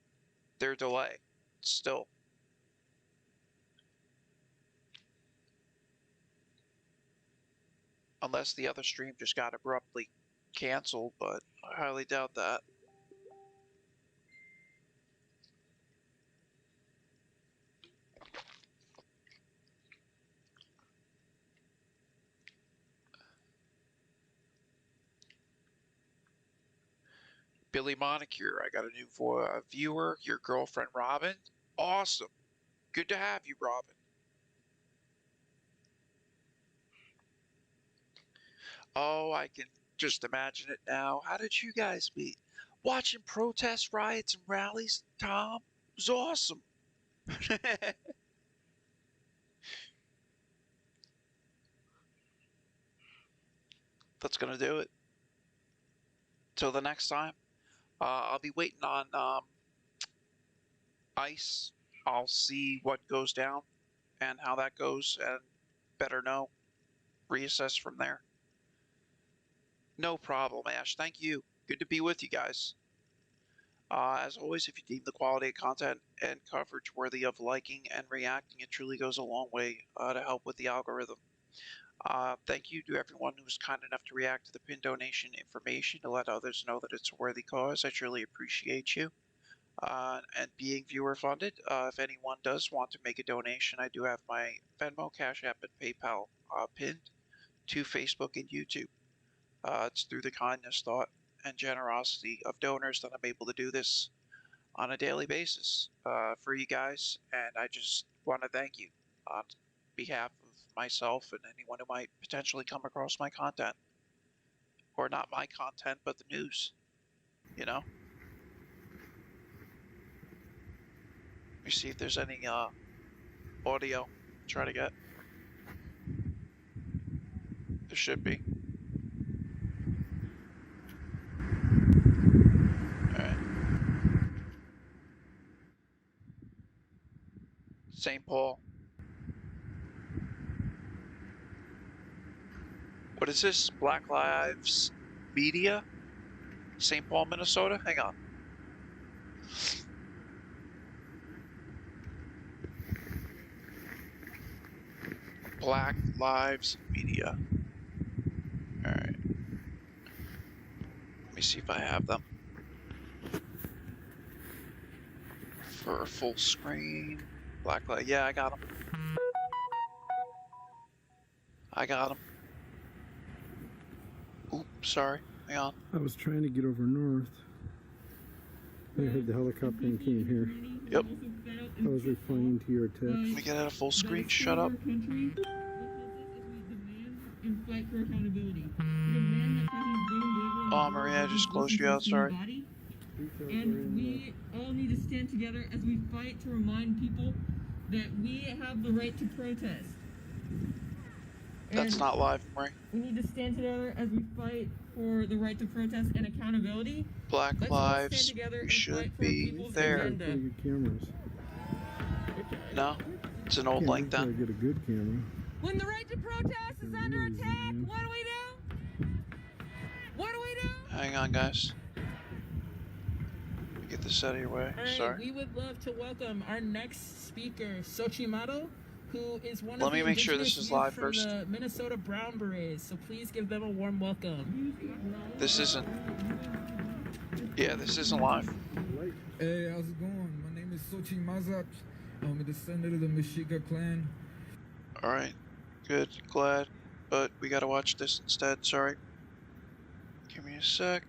delay still. Unless the other stream just got abruptly canceled, but I highly doubt that. Billy Monicure, I got a new viewer, your girlfriend Robin. Awesome. Good to have you, Robin. Oh, I can just imagine it now. How did you guys meet? Watching protests, riots, and rallies, Tom? It was awesome. That's gonna do it. Till the next time. I'll be waiting on ICE. I'll see what goes down and how that goes, and better know. Reassess from there. No problem, Ash. Thank you. Good to be with you guys. As always, if you deem the quality of content and coverage worthy of liking and reacting, it truly goes a long way to help with the algorithm. Thank you to everyone who was kind enough to react to the pin donation information to let others know that it's a worthy cause. I truly appreciate you. And being viewer funded, if anyone does want to make a donation, I do have my Venmo, Cash App, and PayPal pinned to Facebook and YouTube. It's through the kindness, thought, and generosity of donors that I'm able to do this on a daily basis for you guys. And I just want to thank you on behalf of myself and anyone who might potentially come across my content. Or not my content, but the news. You know? Let me see if there's any audio. Try to get. There should be. Alright. St. Paul. What is this? Black Lives Media? St. Paul, Minnesota? Hang on. Black Lives Media. Alright. Let me see if I have them. for a full screen. Blacklight. Yeah, I got him. I got him. Oops, sorry. Hang on. I was trying to get over north. I heard the helicopter and came here. Yep. I was replying to your text. Let me get it a full screen. Shut up. And fight for accountability. Demand that President Green Oh, Maria, I just closed you out. Sorry. And we all need to stand together as we fight to remind people that we have the right to protest. That's And not live, Marie. we need to stand together as we fight for the right to protest and accountability. Black Let's all stand lives. together We and should fight for be people's there. agenda. Pretty good cameras. No? It's an old Can't link wait till I then. get a good camera. When the right to protest is under attack, what do we do? What do we do? Hang on, guys. Let me get this out of your way. All right, Sorry. we would love to welcome our next speaker, Xochimaro, who is one Let of me the make sure indigenous this is youth live from first. the Minnesota Brown Berets. So please give them a warm welcome. This isn't. Yeah, this isn't live. Hey, how's it going? My name is Sochi Mazak. I'm a descendant of the Mexica clan. Alright. Good. Glad. But we gotta watch this instead. Sorry. Give me a sec.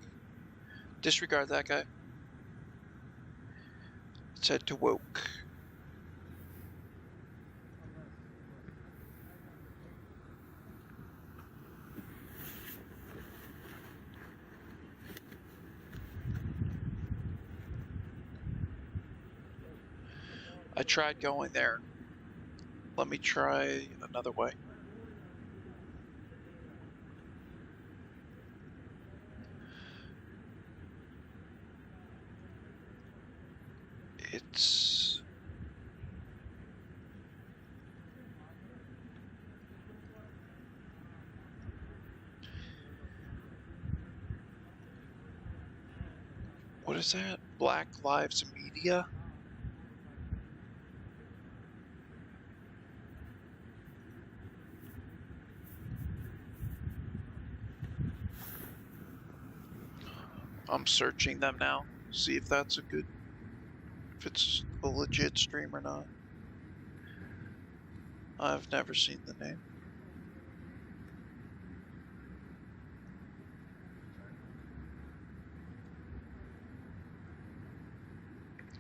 Disregard that guy. Let's head to Woke. I tried going there. Let me try another way. It's... What is that? Black Lives Media? I'm searching them now. See if that's a good... if it's a legit stream or not. I've never seen the name.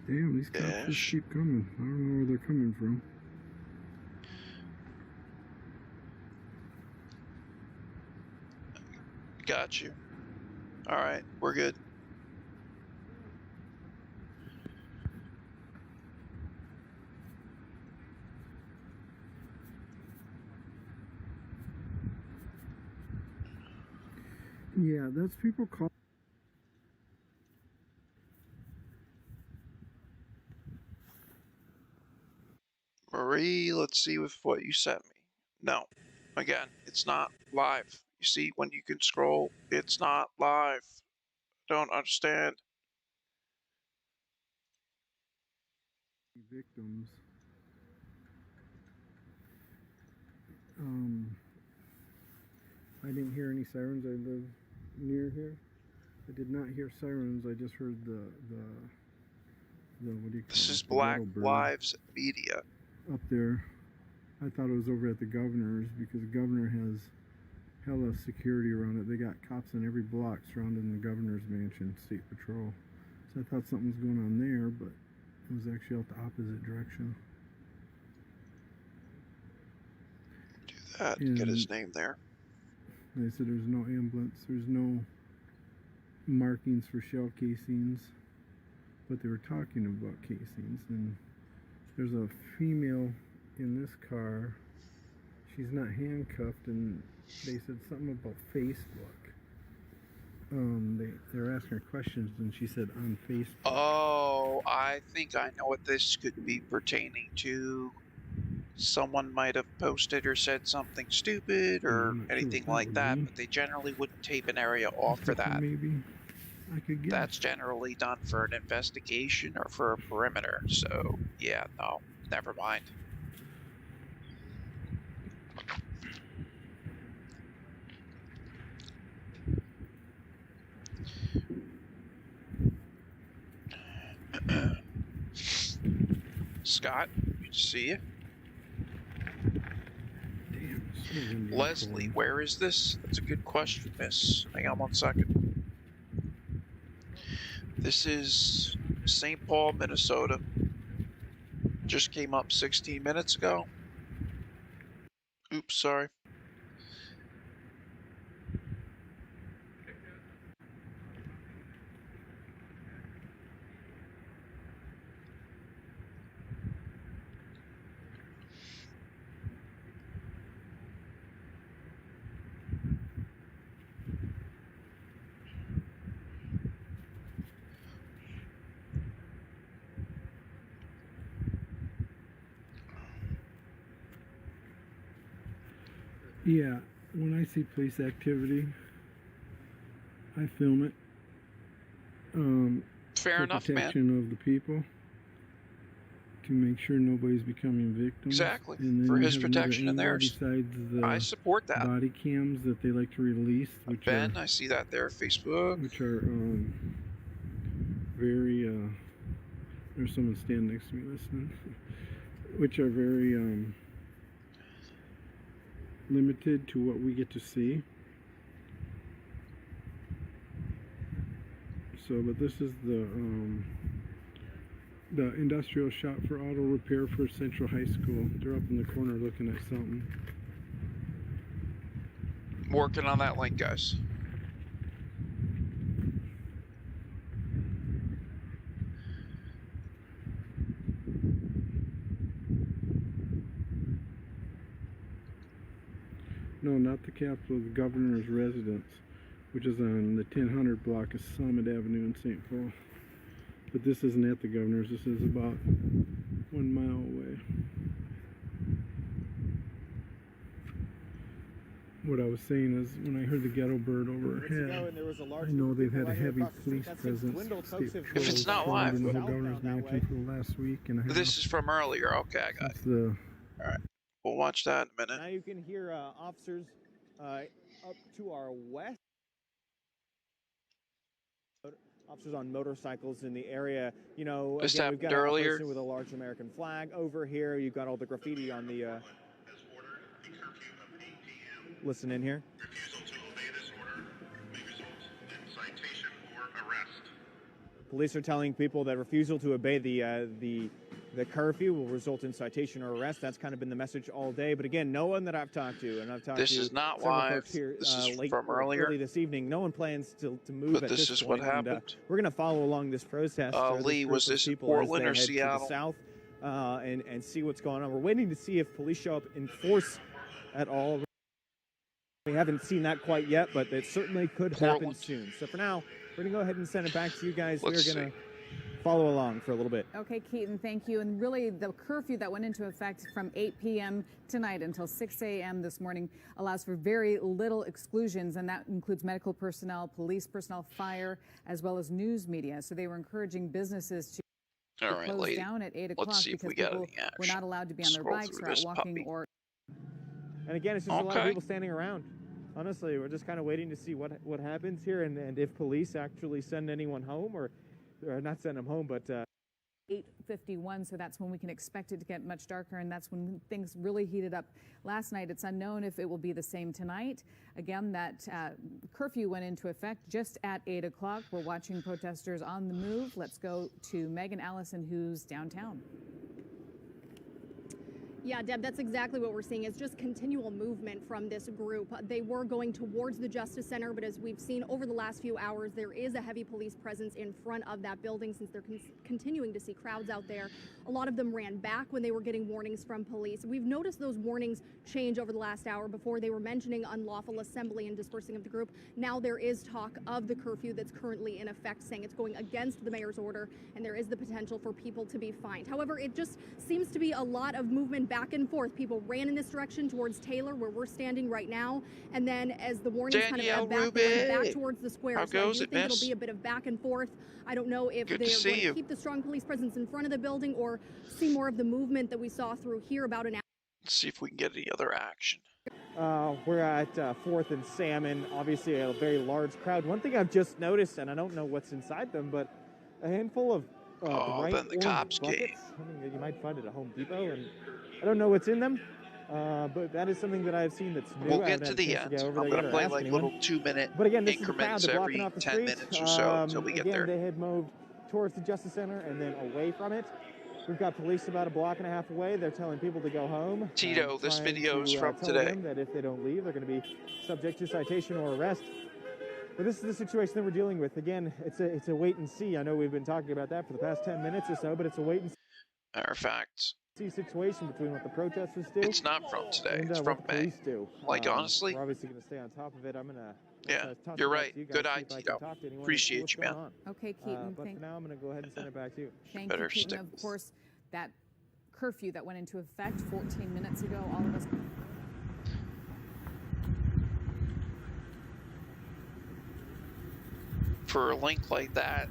Damn, these cops just keep coming. I don't know where they're coming from. Got you. Alright, we're good. Yeah, that's people call. Marie, let's see with what you sent me. No. Again, it's not live. You see, when you can scroll, it's not live. Don't understand. Victims. I didn't hear any sirens. I live near here. I did not hear sirens. I just heard the what do you call it? This is The Black rattlebird Lives Media. up there. I thought it was over at the governor's because the governor has hella security around it. They got cops on every block surrounding the governor's mansion, state patrol. So I thought something was going on there, but it was actually out the opposite direction. Do that and get his name there. They said there's no ambulance, there's no markings for shell casings, but they were talking about casings. And there's a female in this car. She's not handcuffed, and they said something about Facebook. They were asking her questions, and she said on Facebook. Oh, I think I know what this could be pertaining to. Someone might have posted or said something stupid or anything like that, but they generally wouldn't tape an area off for that. Maybe I could guess. That's generally done for an investigation or for a perimeter. So yeah, no, never mind. Scott, good to see you. Damn, it's so windy Leslie, and where is this? That's a good question, miss. Hang on 1 second. This is St. Paul, Minnesota. Just came up 16 minutes ago. Oops, sorry. Yeah, when I see police activity, I film it. Fair for enough, man. protection of the people, to make sure nobody's becoming victims. Exactly. And then For you his have another protection and angle theirs. besides the I support that. body cams that they like to release, which Ben, are I see that there, Facebook. which are very there's someone standing next to me listening, which are very limited to what we get to see. So, but this is the industrial shop for auto repair for Central High School. They're up in the corner looking at something. Working on that link, guys. No, not the Capitol, the governor's residence, which is on the 1000 block of Summit Avenue in St. Paul. But this isn't at the governor's, this is about 1 mile away. What I was saying is, when I heard the ghetto bird overhead, I know they've had a heavy police presence. If it's not live. in the whole governor's mansion for the last week and a half. This is from earlier. Okay, I got it. All right. We'll watch that in a minute. Now you can hear officers up to our west. Officers on motorcycles in the area. You know, This again, we've got happened a earlier. person with a large American flag over here. You've got all the graffiti on the. Listen in here. Police are telling people that refusal to obey the curfew will result in citation or arrest. That's kind of been the message all day. But again, no one that I've talked to, and I've talked This to is not several live. folks here This is late from earlier. early this evening. No one plans to move But at this is what point. And, happened. we're going to follow along this protest. Lee, was this in Portland or Seattle? To the south, and see what's going on. We're waiting to see if police show up in force at all. We haven't seen that quite yet, but it certainly could happen soon. So for now, we're going to go ahead and send it back to you guys. We're going to follow along for a little bit. Okay, Keaton, thank you. And really, the curfew that went into effect from 8 p.m. tonight until 6 a.m. this morning allows for very little exclusions, and that includes medical personnel, police personnel, fire, as well as news media. So they were encouraging businesses to close down at 8 o'clock because people were not allowed to be on their bikes or out walking or... And again, it's just a lot of people standing around. Honestly, we're just kind of waiting to see what happens here and if police actually send anyone home or not send them home, but... 8:51, so that's when we can expect it to get much darker, and that's when things really heated up last night. It's unknown if it will be the same tonight. Again, that curfew went into effect just at 8 o'clock. We're watching protesters on the move. Let's go to Megan Allison, who's downtown. Yeah, Deb, that's exactly what we're seeing is just continual movement from this group. They were going towards the Justice Center, but as we've seen over the last few hours, there is a heavy police presence in front of that building since they're continuing to see crowds out there. A lot of them ran back when they were getting warnings from police. We've noticed those warnings change over the last hour. Before they were mentioning unlawful assembly and dispersing of the group. Now there is talk of the curfew that's currently in effect, saying it's going against the mayor's order, and there is the potential for people to be fined. However, it just seems to be a lot of movement back and forth. People ran in this direction towards Taylor, where we're standing right now, and then as the warnings kind of ebb back, they went back towards the square. So I do think it'll be a bit of back and forth. I don't know if they're going to keep the strong police presence in front of the building or see more of the movement that we saw through here about an hour. Let's see if we can get any other action. We're at 4th and Salmon, obviously a very large crowd. One thing I've just noticed, and I don't know what's inside them, but a handful of white then the orange cops buckets, came. something that you might find at a Home Depot, and I don't know what's in them, but that is something that I've seen that's new. We'll I get haven't to had a the chance to end. go over I'm there going yet to or play ask like anyone. little 2-minute But again, this is the crowd. increments They're blocking every off the 10 street. minutes or so until we get Again, there. they had moved towards the Justice Center and then away from it. We've got police about a block and a half away. They're telling people to go home. Tito, this trying video is to, from tell today. them that if they don't leave, they're going to be subject to citation or arrest. But this is the situation that we're dealing with. Again, it's a wait and see. I know we've been talking about that for the past 10 minutes or so, but it's a wait and Matter of fact, see situation between what the protesters do. it's not from today. And, It's what from the May. police do. Like, honestly, we're obviously going to stay on top of it. I'm going to yeah, toss you're it back right. to you guys, Good see eye, if I can Tito. talk to anyone and see Appreciate what's you, man. going on. Okay, Keaton. But for now, I'm going to go ahead and send it back to you. Thank Better you, Keaton. stick Of course, that curfew that went into effect 14 minutes ago, all of us. For a link like that,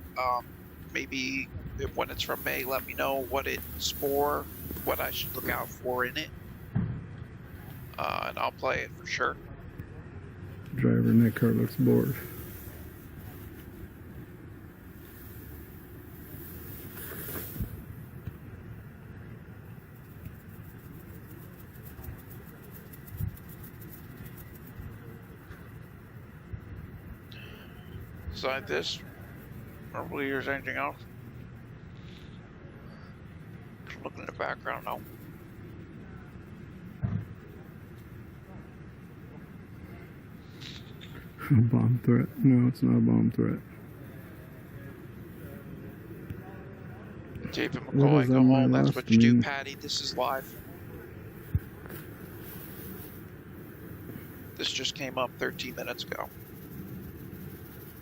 maybe when it's from May, let me know what it's for, what I should look out for in it, and I'll play it for sure. Driver in that car looks bored. Beside this, I don't believe there's anything else. Just looking in the background now. A bomb threat? No, it's not a bomb threat. David What McCoy, is go on my home. That's last what you do, mean? Patty. This is live. This just came up 13 minutes ago.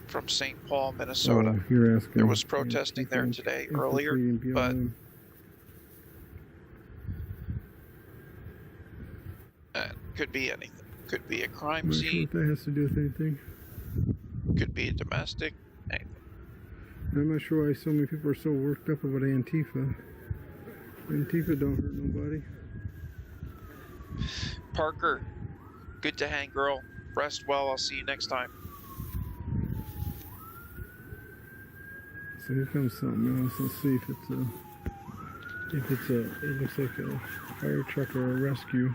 From St. Paul, Minnesota. Oh, you're asking. There was protesting there today earlier, but could be anything. Could be a crime I'm not sure scene. what that has to do with anything. Could be a domestic. Anything. I'm not sure why so many people are so worked up about Antifa. Antifa don't hurt nobody. Parker, good to hang, girl. Rest well. I'll see you next time. So here comes something else. Let's see if it's a, it looks like a fire truck or a rescue.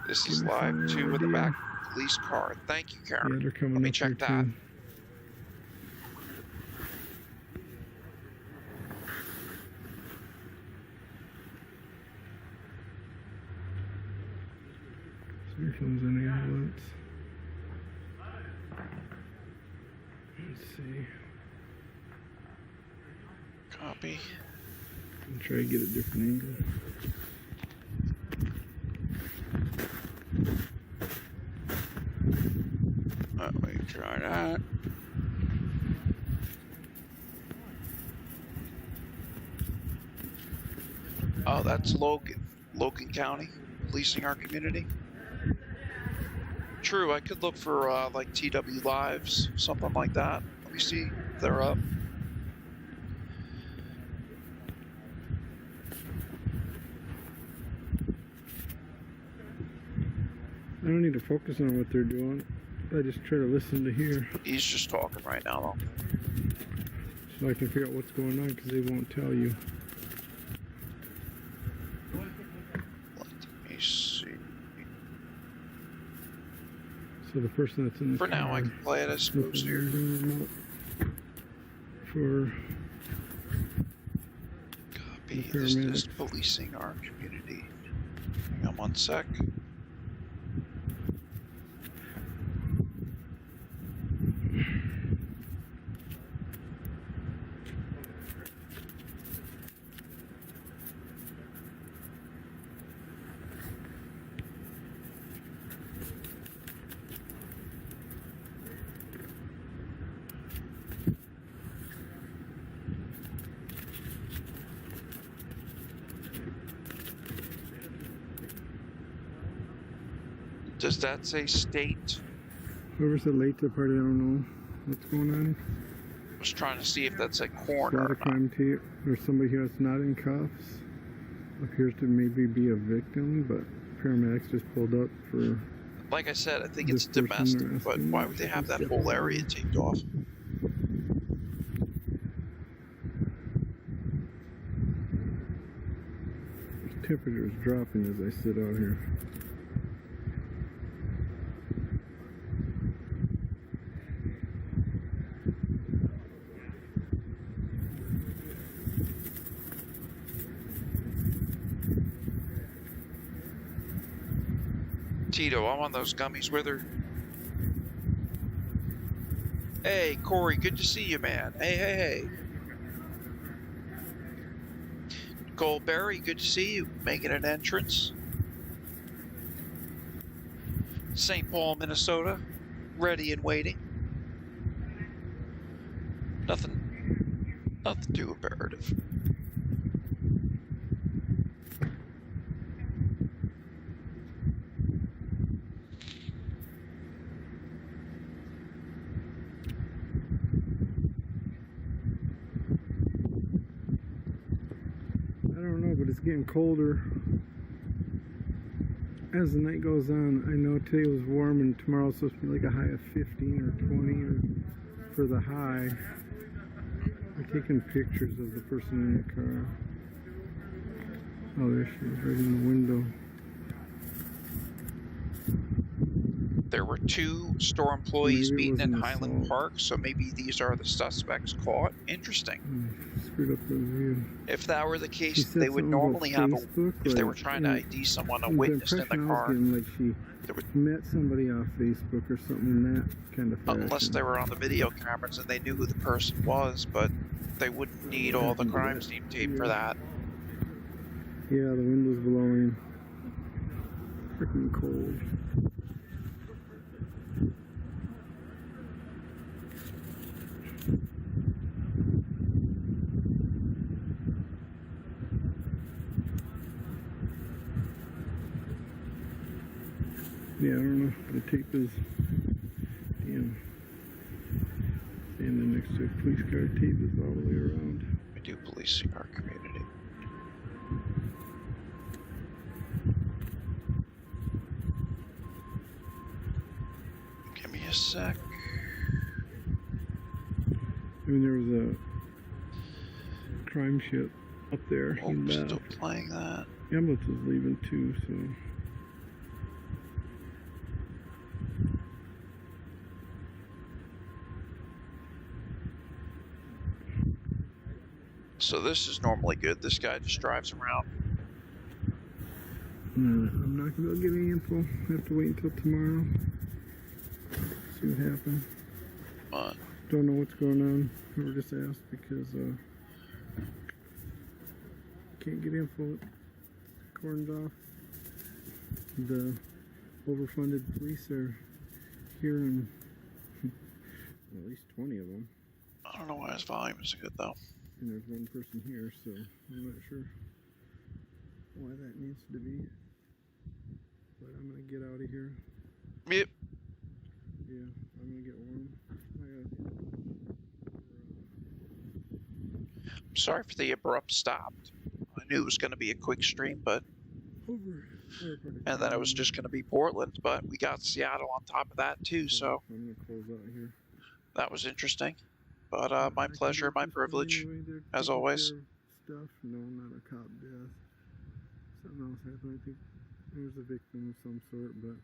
This is live too in the back police car. Thank you, Karen. Yeah, they're coming Let me up check here that. too. So here comes an ambulance. Let's see. Copy. And try to get a different angle. Let me try that. Oh, that's Logan County, policing our community. True, I could look for like TW Lives, something like that. Let me see if they're up. I don't need to focus on what they're doing. I just try to listen to hear. He's just talking right now, though. So I can figure out what's going on because they won't tell you. Let me see. So the person that's in the For now, I car can play it as supposed here. For Copy. This is policing our community. Hang on one sec. Does that say state? whoever's late to the party, I don't know what's going on. I was trying to see if that's a It's corner not or a crime tape. There's somebody here that's not in cuffs. Appears to maybe be a victim, but paramedics just pulled up for. Like I said, I think it's this person domestic, they're but why would they have that whole area taped off? Temperature is dropping as I sit out here. Tito, I'm on those gummies with her. Hey, Corey, good to see you, man. Hey. Goldberry, good to see you. Making an entrance. St. Paul, Minnesota. Ready and waiting. Nothing too imperative. But it's getting colder as the night goes on. I know today was warm and tomorrow's supposed to be like a high of 15 or 20 or for the high. I'm taking pictures of the person in the car. Oh, there she is, right in the window. There were 2 store employees beaten in Highland Park, so maybe these are the suspects caught. Interesting. Screwed up the view. If that were the case, they would normally have a, if they were trying to ID someone, a witness in the car. Like she met somebody off Facebook or something in that kind of fashion. Unless they were on the video cameras and they knew who the person was, but they wouldn't need all the crime scene tape for that. Yeah, the wind was blowing. Freaking cold. Yeah, I don't know. The tape is, damn. Standing next to a police car, tape is all the way around. We do policing our community. Give me a sec. I mean, there was a crime ship up there. Oh, still playing that. The ambulance is leaving too, so. So this is normally good. This guy just drives around. I'm not going to get any info. I have to wait until tomorrow. See what happens. Don't know what's going on. We were just asked because can't get info. Cordoned off. The overfunded police are here, and at least 20 of them. I don't know why his volume is good though. And there's one person here, so I'm not sure why that needs to be. But I'm gonna get out of here. Yep. Yeah, I'm gonna get warm. I'm sorry for the abrupt stop. I knew it was gonna be a quick stream, but and then it was just gonna be Portland, but we got Seattle on top of that too, so I'm gonna close out here. That was interesting. But my pleasure, my privilege, as always. Stuff? No, not a cop death. Something else happened. I think there's a victim of some sort, but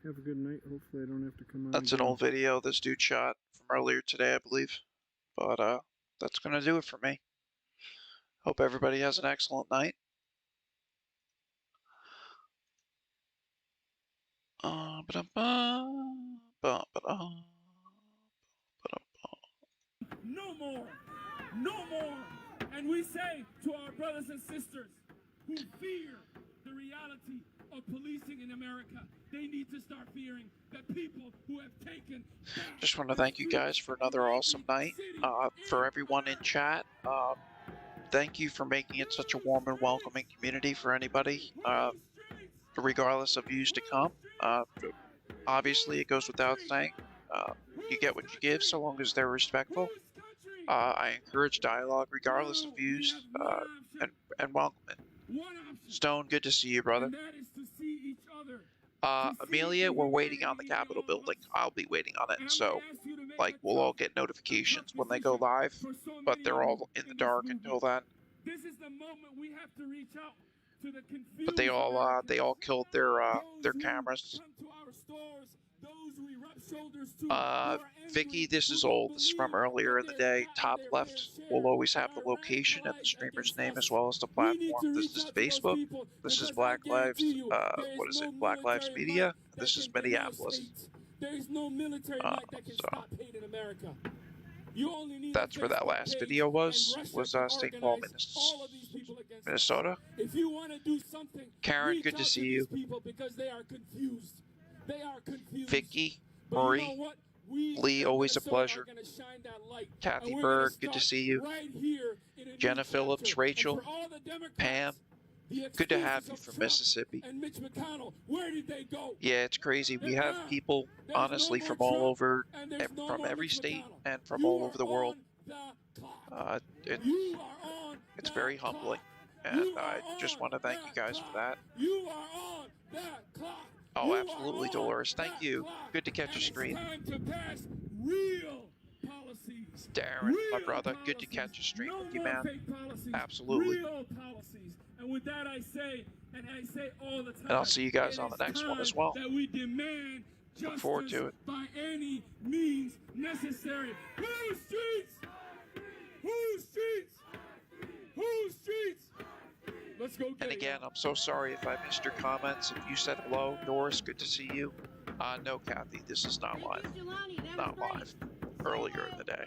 have a good night. Hopefully I don't have to come out. That's an old video this dude shot from earlier today, I believe. But that's gonna do it for me. Hope everybody has an excellent night. No more! No more! And we say to our brothers and sisters who fear the reality of policing in America, they need to start fearing the people who have taken. Just want to thank you guys for another awesome night. For everyone in chat, thank you for making it such a warm and welcoming community for anybody, regardless of views to come. Obviously, it goes without saying, you get what you give so long as they're respectful. I encourage dialogue regardless of views, and welcome it. Stone, good to see you, brother. Amelia, we're waiting on the Capitol building. I'll be waiting on it, so like we'll all get notifications when they go live, but they're all in the dark until then. This is the moment we have to reach out. to the but they confused all killed their Those who cameras. come to our stores, those we rub shoulders to, who are Vicky, angry, this who is don't old. This is from believe earlier that in the they've day. gotten Top their fair left share, will always have but the are location and the radicalized streamer's against name us. as well as the We need platform. to This reach is out to those Facebook. people This is because I Black guarantee Lives. you there is What is no it? Black Lives military Media. might that This can is denounced Minneapolis. hate. There is no military might that can So stop hate in America. You only need a that's where that Facebook last page, video and Russia can St. Paul, organize all of these people against us. Minnesota. If you want to do something, Karen, reach good to out see to you. these people because they are confused. They are confused. Vicky, But Marie, you know what? We Lee, in always a Minnesota pleasure. are going to shine that light. Kathy And we're Berg, gonna good to start see you. right here in a Jenna new Phillips, chapter. Rachel, and for all the Democrats, Pam, the good to have excuses you of from Trump Mississippi. and Mitch McConnell, where did they go? Yeah, it's crazy. We They're have gone. people, There's honestly, no more from all Trump, over, and there's no from more every Mitch state McConnell. and from You all are over the world. on the clock. It's You are on it's the very clock. humbling, and You I are just on want to thank you that guys for clock. that. You are on that clock. Oh, You absolutely, are on Dolores. Thank that you. clock. Good to catch And a stream. it's time to pass real policies. Darren, my Real brother, good to policies. catch a stream No with you, more man. fake policies. Absolutely. Real policies. And with that I say, and I say all the time, And I'll see you guys it on is the next one as time well. that we demand Look forward justice to it. by any means necessary. Whose streets? Whose streets? Whose streets? Let's go get And it, again, y'all. I'm so sorry if I missed your comments. If you said hello, Doris, good to see you. No, Kathy, this is not live. Not live. Earlier in the day.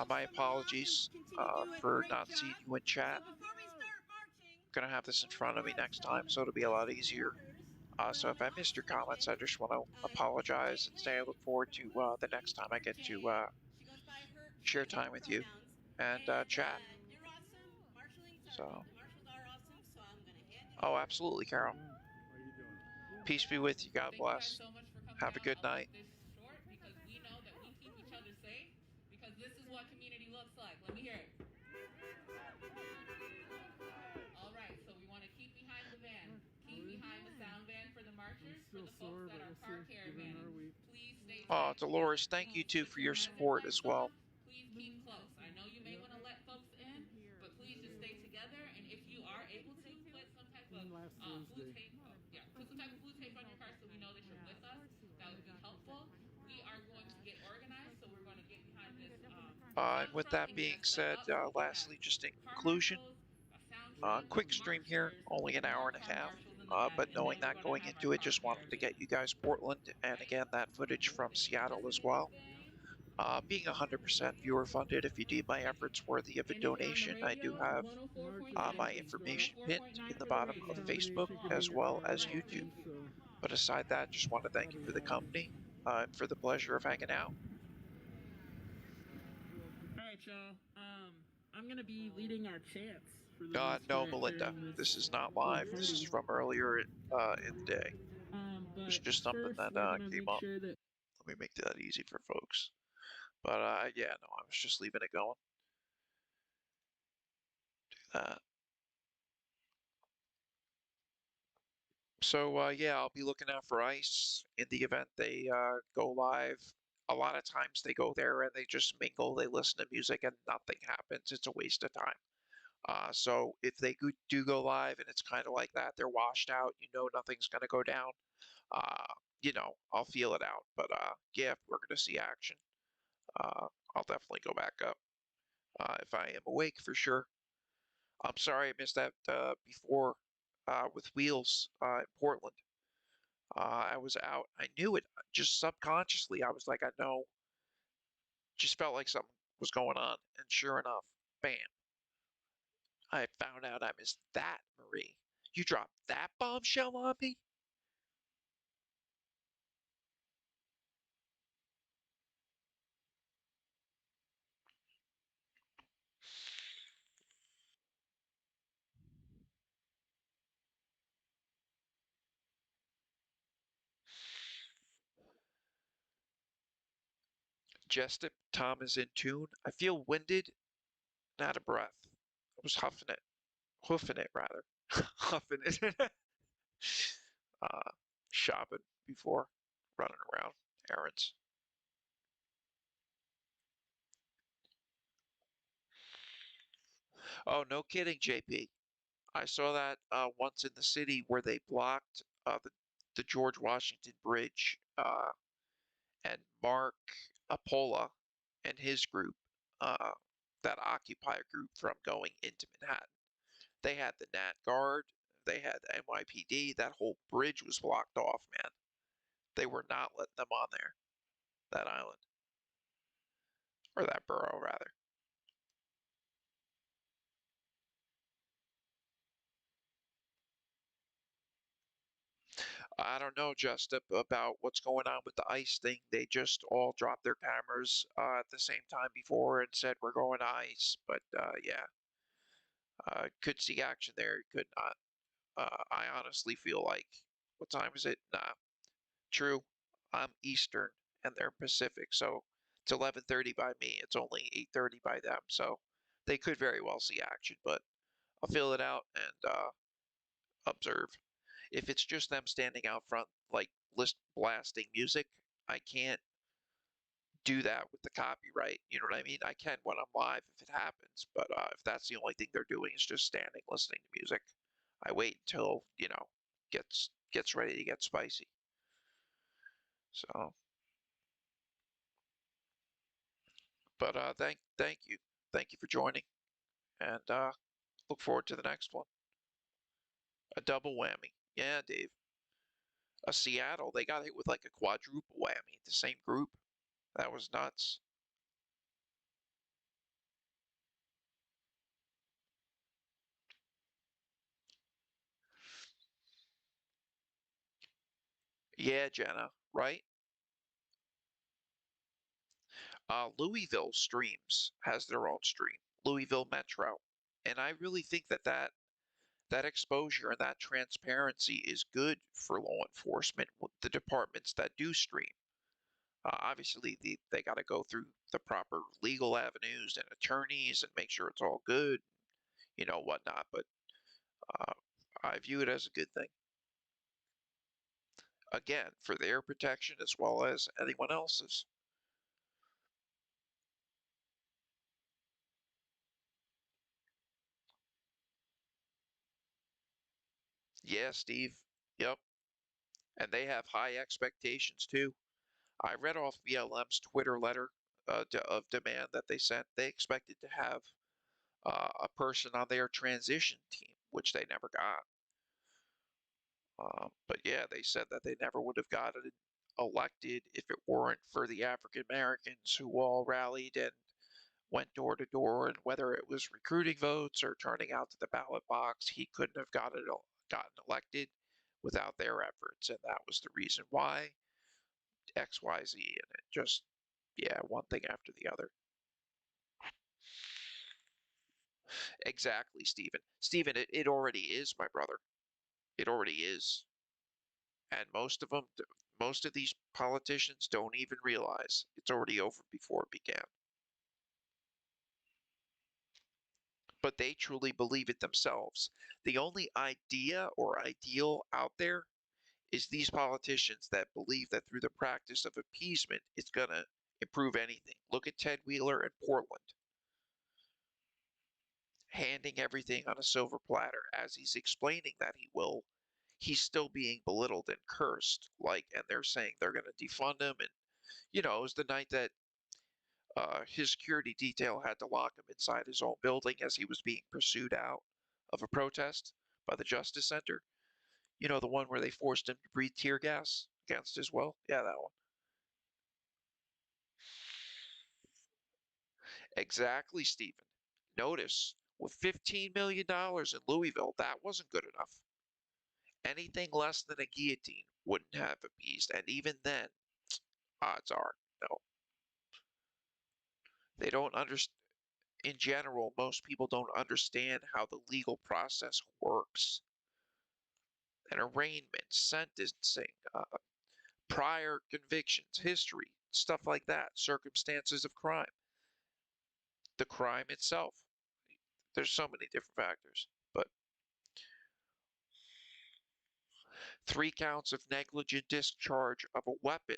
My apologies for not seeing you in chat. Gonna have this in front of me next time, so it'll be a lot easier. So if I missed your comments, I just want to apologize and say I look forward to the next time I get to share time with you and chat. So, oh, absolutely, Carol. Peace be with you. God bless. Have a good night. Because this is what community looks like. Let me hear it. All right, so we want to keep behind the van. Keep behind the sound van for the marchers, for the folks that are car caravanning. Please stay Oh, Dolores, thank you too for your support as well. Please keep close. I know you may want to let folks in, but please just stay together. And if you are able to, put some type of blue tape. Put some type of blue tape on your car so we know that you're with us. That would be helpful. We are going to get organized, so we're going to get behind this. And with that being said, lastly, just in conclusion, quick stream here, only an hour and a half. But knowing that going into it, just wanted to get you guys Portland, and again, that footage from Seattle as well. Being 100% viewer funded, if you deem my efforts worthy of a donation, I do have my information pinned in the bottom of Facebook as well as YouTube. But aside that, just want to thank you for the company, and for the pleasure of hanging out. Alright, y'all. I'm gonna be leading our chants for the God, no, Melinda. This is not live. This is from earlier in the day. It's just something that came up. Let me make that easy for folks. But yeah, no, I was just leaving it going. Do that. So yeah, I'll be looking out for ICE in the event they go live. A lot of times they go there and they just mingle, they listen to music and nothing happens. It's a waste of time. So if they do go live and it's kind of like that, they're washed out, you know nothing's going to go down, you know, I'll feel it out. But yeah, if we're going to see action, I'll definitely go back up if I am awake for sure. I'm sorry I missed that before with Wheels in Portland. I was out. I knew it just subconsciously. I was like, I know. Just felt like something was going on. And sure enough, bam. I found out I missed that, Marie. You dropped that bombshell on me? Jestip, Tom is in tune. I feel winded and out of breath. I was huffing it. Hoofing it, rather. Huffing it. uh, shopping before running around errands. Oh, no kidding, JP. I saw that once in the city where they blocked the George Washington Bridge, and Mark Apola and his group, uh, that Occupy group, from going into Manhattan. They had the Nat Guard, they had the NYPD. That whole bridge was blocked off, man. They were not letting them on there, that island, or that borough, rather. I don't know just about what's going on with the ICE thing. They just all dropped their cameras at the same time before and said we're going to ICE. But yeah, could see action there, could not. I honestly feel like, what time is it? Nah, true. I'm Eastern and they're Pacific, so it's 11:30 by me. It's only 8:30 by them, so they could very well see action. But I'll fill it out and observe. If it's just them standing out front, like list blasting music, I can't do that with the copyright. You know what I mean? I can when I'm live if it happens, but if that's the only thing they're doing is just standing listening to music, I wait until gets ready to get spicy. So, but thank you for joining, and look forward to the next one. A double whammy, yeah, Dave. A Seattle, they got hit with like a quadruple whammy. The same group, that was nuts. Yeah, Jenna, right? Louisville Streams has their own stream, Louisville Metro, and I really think that exposure and that transparency is good for law enforcement with the departments that do stream. Obviously, they got to go through the proper legal avenues and attorneys and make sure it's all good, whatnot. But uh, I view it as a good thing. Again, for their protection as well as anyone else's. Yeah, Steve. Yep. And they have high expectations too. I read off BLM's Twitter letter of demand that they sent. They expected to have a person on their transition team, which they never got. But yeah, they said that they never would have gotten elected if it weren't for the African Americans who all rallied and went door to door. And whether it was recruiting votes or turning out to the ballot box, he couldn't have gotten elected without their efforts. And that was the reason why XYZ, and it just, yeah, one thing after the other. Exactly, Stephen. Stephen, it already is, my brother. It already is. And most of these politicians don't even realize it's already over before it began. But they truly believe it themselves. The only idea or ideal out there is these politicians that believe that through the practice of appeasement, it's going to improve anything. Look at Ted Wheeler in Portland, handing everything on a silver platter as he's explaining that he will. He's still being belittled and cursed, and they're saying they're going to defund him. And it was the night that his security detail had to lock him inside his own building as he was being pursued out of a protest by the Justice Center. The one where they forced him to breathe tear gas against his will. Yeah, that one. Exactly, Stephen. Notice, with $15 million in Louisville, that wasn't good enough. Anything less than a guillotine wouldn't have appeased, and even then, odds are, no. They don't understand. In general, most people don't understand how the legal process works. An arraignment, sentencing, prior convictions, history, stuff like that, circumstances of crime, the crime itself. There's so many different factors, but 3 counts of negligent discharge of a weapon.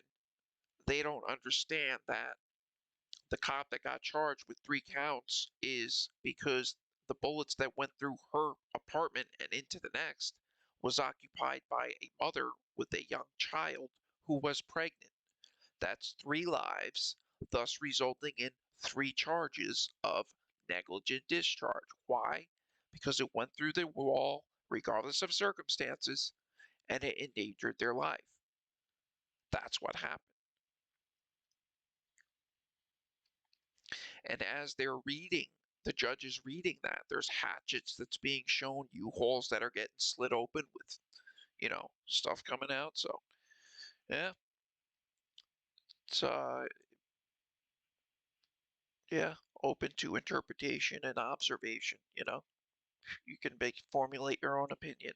They don't understand that the cop that got charged with 3 counts is because the bullets that went through her apartment and into the next was occupied by a mother with a young child who was pregnant. That's 3 lives, thus resulting in 3 charges of negligent discharge. Why? Because it went through the wall, regardless of circumstances, and it endangered their life. That's what happened. And as they're reading, the judge is reading that, there's hatchets that's being shown, U-Hauls that are getting slit open with, stuff coming out. So, yeah. It's, yeah, open to interpretation and observation, You can formulate your own opinion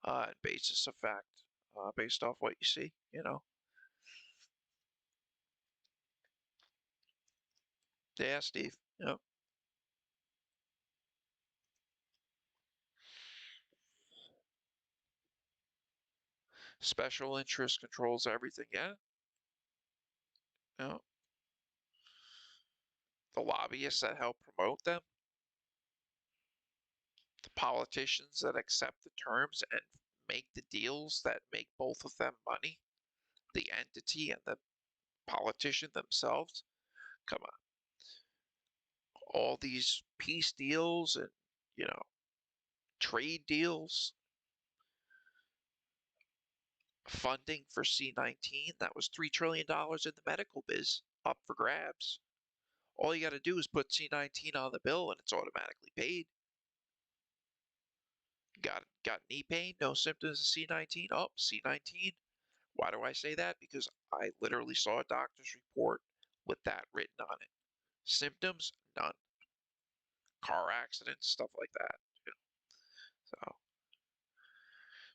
on basis of fact, based off what you see, Yeah, Steve. Yep. Special interest controls everything, yeah. No. The lobbyists that help promote them, the politicians that accept the terms and make the deals that make both of them money, the entity and the politician themselves. Come on. All these peace deals and, trade deals, funding for C-19, that was $3 trillion in the medical biz up for grabs. All you got to do is put C-19 on the bill and it's automatically paid. Got knee pain, no symptoms of C-19? Oh, C-19. Why do I say that? Because I literally saw a doctor's report with that written on it. Symptoms? None. Car accidents, stuff like that. So,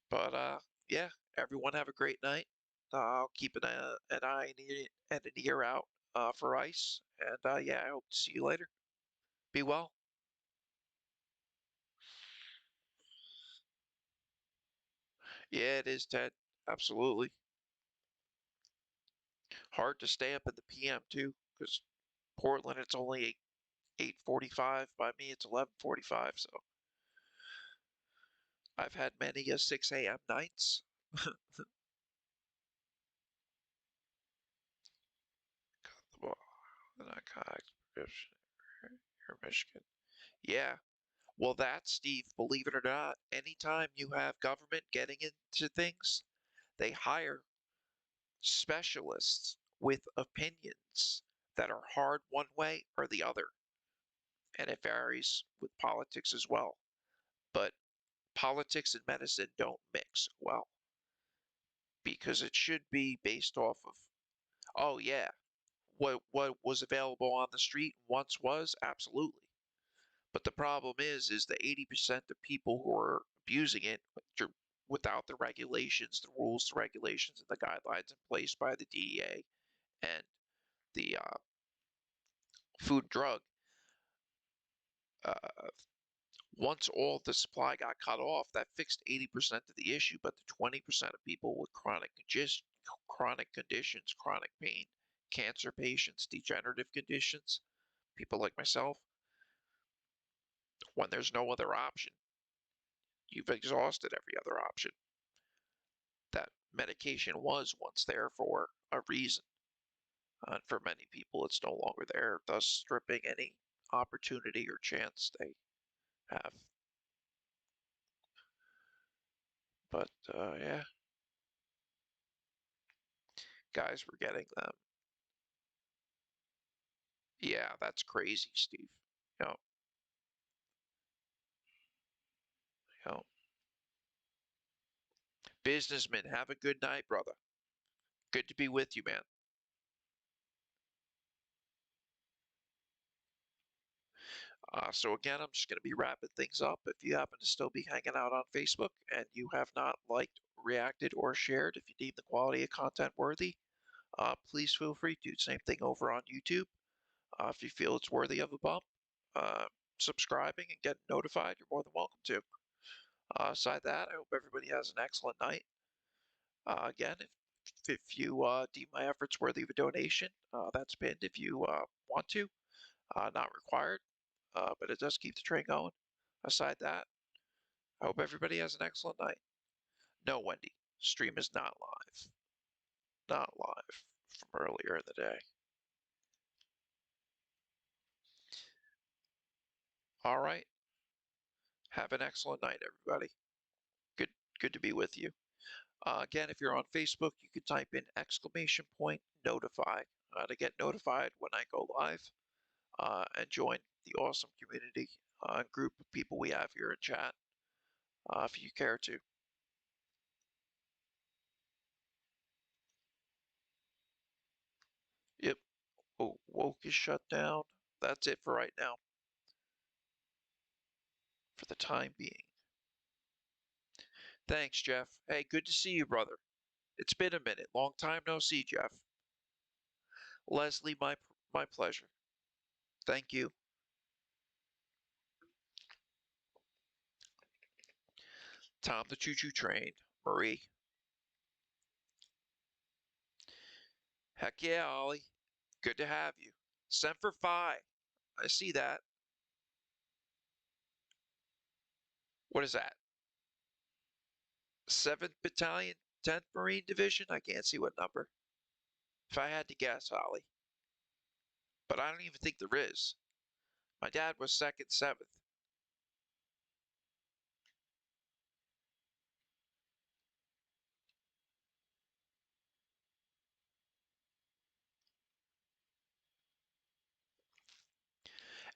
but yeah, everyone have a great night. I'll keep an eye and an ear out for ice. And yeah, I hope to see you later. Be well. Yeah, it is, Ted. Absolutely. Hard to stay up in the PM too, because Portland it's only 8:45. By me, it's 11:45. So I've had many a 6 a.m. nights. Michigan. Yeah. Well, that, Steve, believe it or not, anytime you have government getting into things, they hire specialists with opinions that are hard one way or the other. And it varies with politics as well. But politics and medicine don't mix well because it should be based off of, oh yeah, what was available on the street once was absolutely. But the problem is that 80% of people who are abusing it without the regulations, the rules, the regulations, and the guidelines in place by the DEA and the Food and Drug, once all the supply got cut off, that fixed 80% of the issue. But the 20% of people with chronic conditions, chronic pain, cancer patients, degenerative conditions, people like myself, when there's no other option, you've exhausted every other option. That medication was once there for a reason. And for many people, it's no longer there, thus stripping any opportunity or chance they have. But yeah, guys, we're getting them. Yeah, that's crazy, Steve. You know, you know. Businessman, have a good night, brother. Good to be with you, man. So again, I'm just going to be wrapping things up. If you happen to still be hanging out on Facebook and you have not liked, reacted, or shared, if you deem the quality of content worthy, please feel free to do the same thing over on YouTube. If you feel it's worthy of a bump, subscribing and getting notified, you're more than welcome to. Aside that, I hope everybody has an excellent night. Again, if you deem my efforts worthy of a donation, that's pinned if you want to. Not required, but it does keep the train going. Aside that, I hope everybody has an excellent night. No, Wendy, stream is not live. Not live from earlier in the day. All right. Have an excellent night, everybody. Good to be with you. Again, if you're on Facebook, you can type in !notify to get notified when I go live and join the awesome community and group of people we have here in chat if you care to. Yep. Oh, woke is shut down. That's it for right now. For the time being. Thanks, Jeff. Hey, good to see you, brother. It's been a minute. Long time no see, Jeff. Leslie, my pleasure. Thank you. Tom the Choo-Choo Train. Marie. Heck yeah, Ollie. Good to have you. Sent for 5. I see that. What is that? 7th Battalion, 10th Marine Division? I can't see what number. If I had to guess, Ollie. But I don't even think there is. My dad was 2nd, 7th.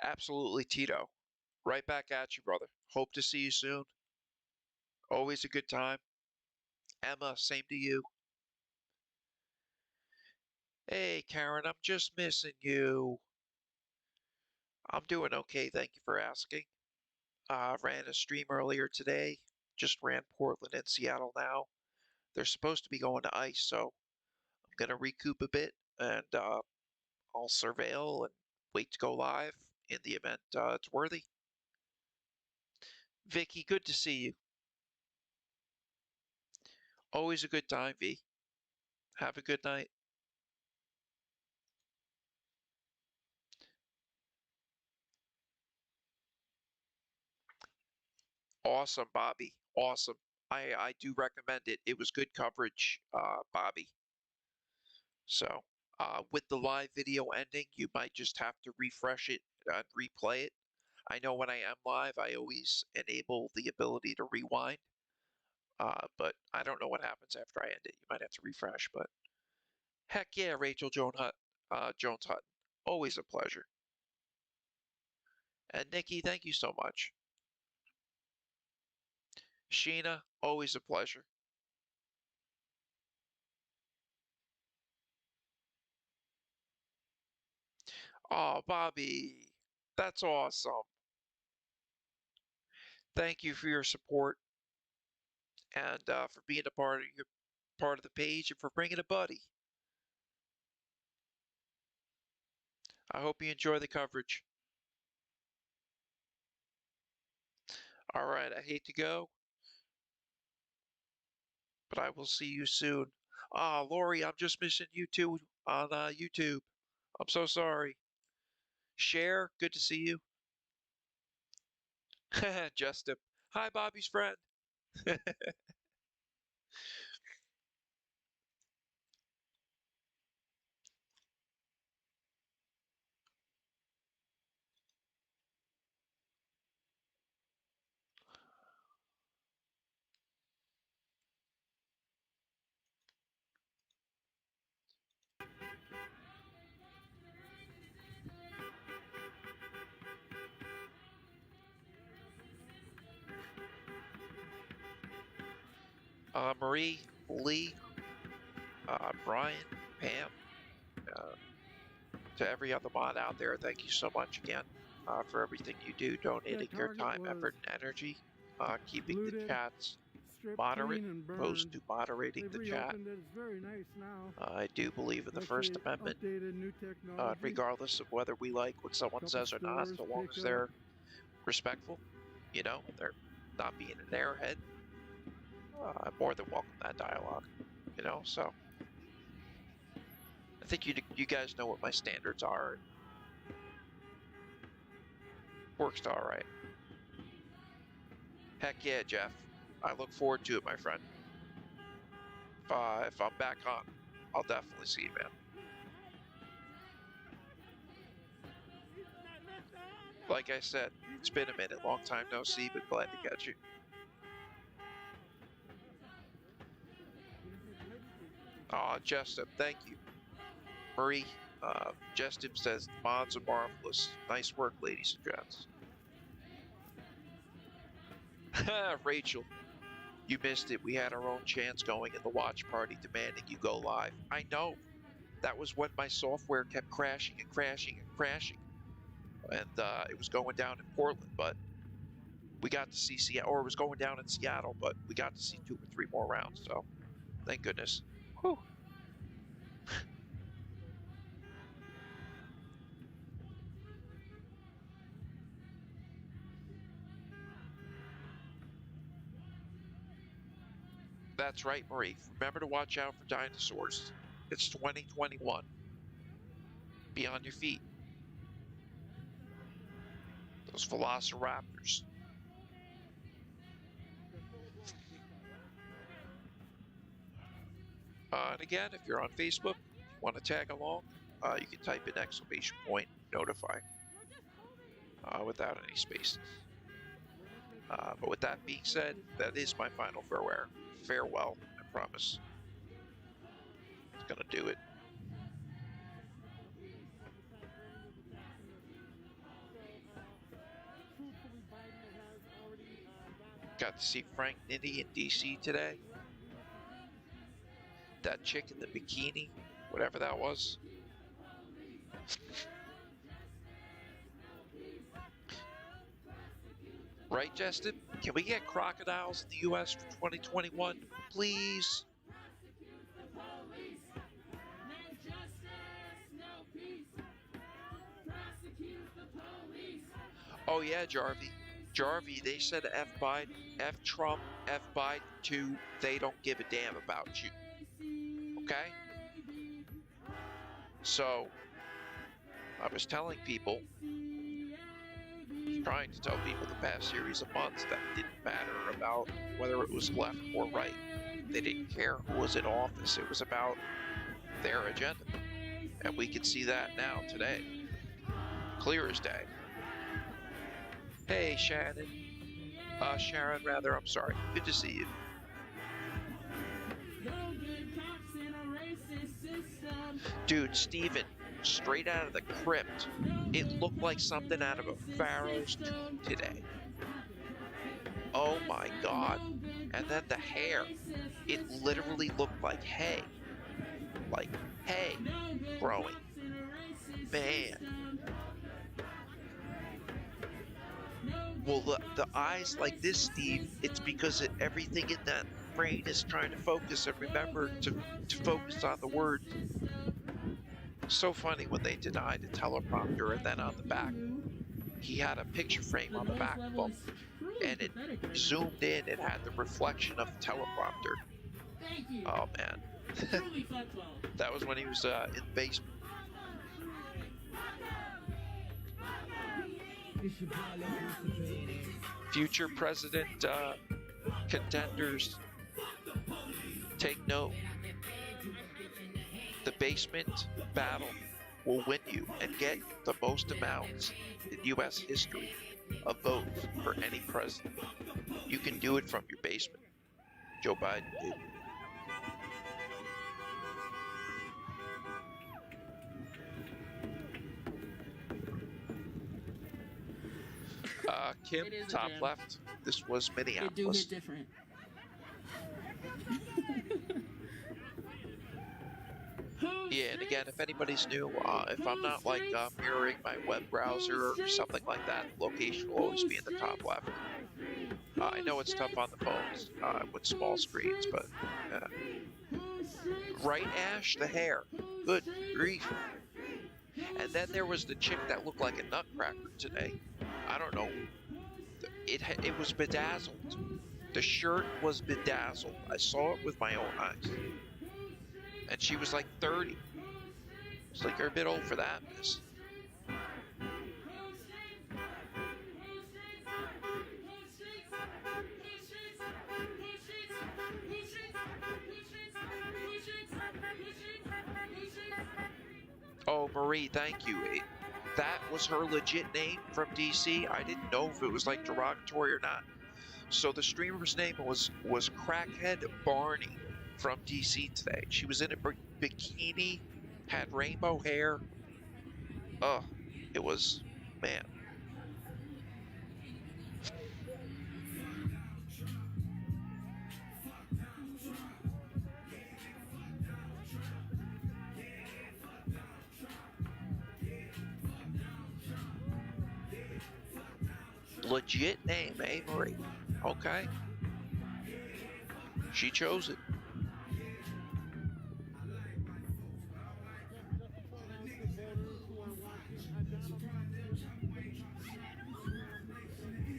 Absolutely, Tito. Right back at you, brother. Hope to see you soon. Always a good time. Emma, same to you. Hey, Karen, I'm just missing you. I'm doing okay, thank you for asking. Ran a stream earlier today. Just ran Portland and Seattle now. They're supposed to be going to ice, so I'm going to recoup a bit and I'll surveil and wait to go live in the event it's worthy. Vicky, good to see you. Always a good time, V. Have a good night. Awesome, Bobby. Awesome. I do recommend it. It was good coverage, Bobby. So, with the live video ending, you might just have to refresh it and replay it. I know when I am live, I always enable the ability to rewind, but I don't know what happens after I end it. You might have to refresh, but heck yeah, Rachel Jones Hutton. Always a pleasure. And Nikki, thank you so much. Sheena, always a pleasure. Oh, Bobby, that's awesome. Thank you for your support and for being a part of the page and for bringing a buddy. I hope you enjoy the coverage. All right, I hate to go, but I will see you soon. Ah, Lori, I'm just missing you too on YouTube. I'm so sorry. Cher, good to see you. Justin. Hi, Bobby's friend. Marie, Lee, Brian, Pam, to every other mod out there, thank you so much again for everything you do, donating your time, effort, and energy, keeping the chats moderate, opposed to moderating the chat. It's very nice now. I do believe in the First Amendment, regardless of whether we like what someone says or not, so long as they're respectful, you know, and they're not being an airhead. I'm more than welcome that dialogue, you know, so I think you guys know what my standards are. Works all right. Heck yeah, Jeff. I look forward to it, my friend. If I'm back on, I'll definitely see you, man. Like I said, it's been a minute. Long time no see, but glad to catch you. Justin, thank you. Marie, Justin says, mods are marvelous. Nice work, ladies and gents. Rachel, you missed it. We had our own chants going in the watch party demanding you go live. I know. That was when my software kept crashing and crashing and crashing. And it was going down in Portland, but we got to see Seattle, or it was going down in Seattle, but we got to see 2 or 3 more rounds, so thank goodness. Whew. That's right, Marie. Remember to watch out for dinosaurs. It's 2021. Be on your feet. Those velociraptors. And again, if you're on Facebook, if you want to tag along, you can type in !notify without any spaces. But with that being said, that is my final farewell. I promise. It's gonna do it. Got to see Frank Nitti in DC today. That chick in the bikini, whatever that was. Right, Justin? Can we get crocodiles in the U.S. for 2021? Please? Oh yeah, Jarvie, they said F Biden, F Trump, F Biden too. They don't give a damn about you. Okay? So, I was telling people, trying to tell people the past series of months that it didn't matter about whether it was left or right. They didn't care who was in office. It was about their agenda. And we can see that now, today. Clear as day. Hey, Shannon. Sharon, rather, I'm sorry. Good to see you. Dude, Steven, straight out of the crypt. It looked like something out of a pharaoh's tomb today. Oh my God. And then the hair. It literally looked like hay. Like hay growing. Man. Well, the eyes like this, Steve, it's because everything in that brain is trying to focus and remember to focus on the words. So funny when they denied the teleprompter, and then on the back, he had a picture frame on the back of him, and it zoomed in and had the reflection of the teleprompter. Oh man. That was when he was in the basement. Future president contenders, take note. The basement battle will win you and get the most amounts in U.S. history of votes for any president. You can do it from your basement. Joe Biden did. Kim, top left. This was Minneapolis. It do hit different. Yeah, and again, if anybody's new, if I'm not like mirroring my web browser or something like that, the location will always be in the top left. I know it's tough on the phones with small screens, but right, Ash, the hair. Good grief. And then there was the chick that looked like a nutcracker today. I don't know. It was bedazzled. The shirt was bedazzled. I saw it with my own eyes. And she was like 30. It's like, you're a bit old for that, miss. Oh, Marie, thank you. That was her legit name from DC. I didn't know if it was like derogatory or not. So the streamer's name was Crackhead Barney from DC today. She was in a bikini, had rainbow hair. Ugh, it was, man. Legit name, eh, Marie? Okay. She chose it.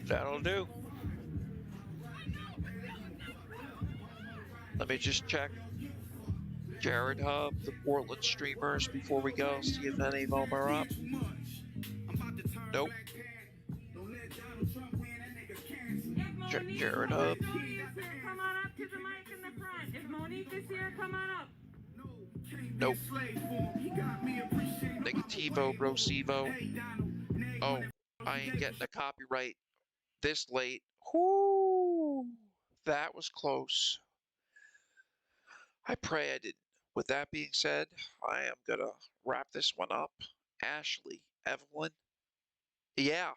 That'll do. Let me just check Jared Hub, the Portland streamers, before we go, see if any of them are up. Nope. Jared Hub. Come on up to the mic in the front. If Monique is here, come on up. Nope. Negativo, Brosivo. Oh, I ain't getting the copyright this late. Whoo! That was close. I pray I didn't. With that being said, I am gonna wrap this one up. Ashley, Evelyn. Yeah.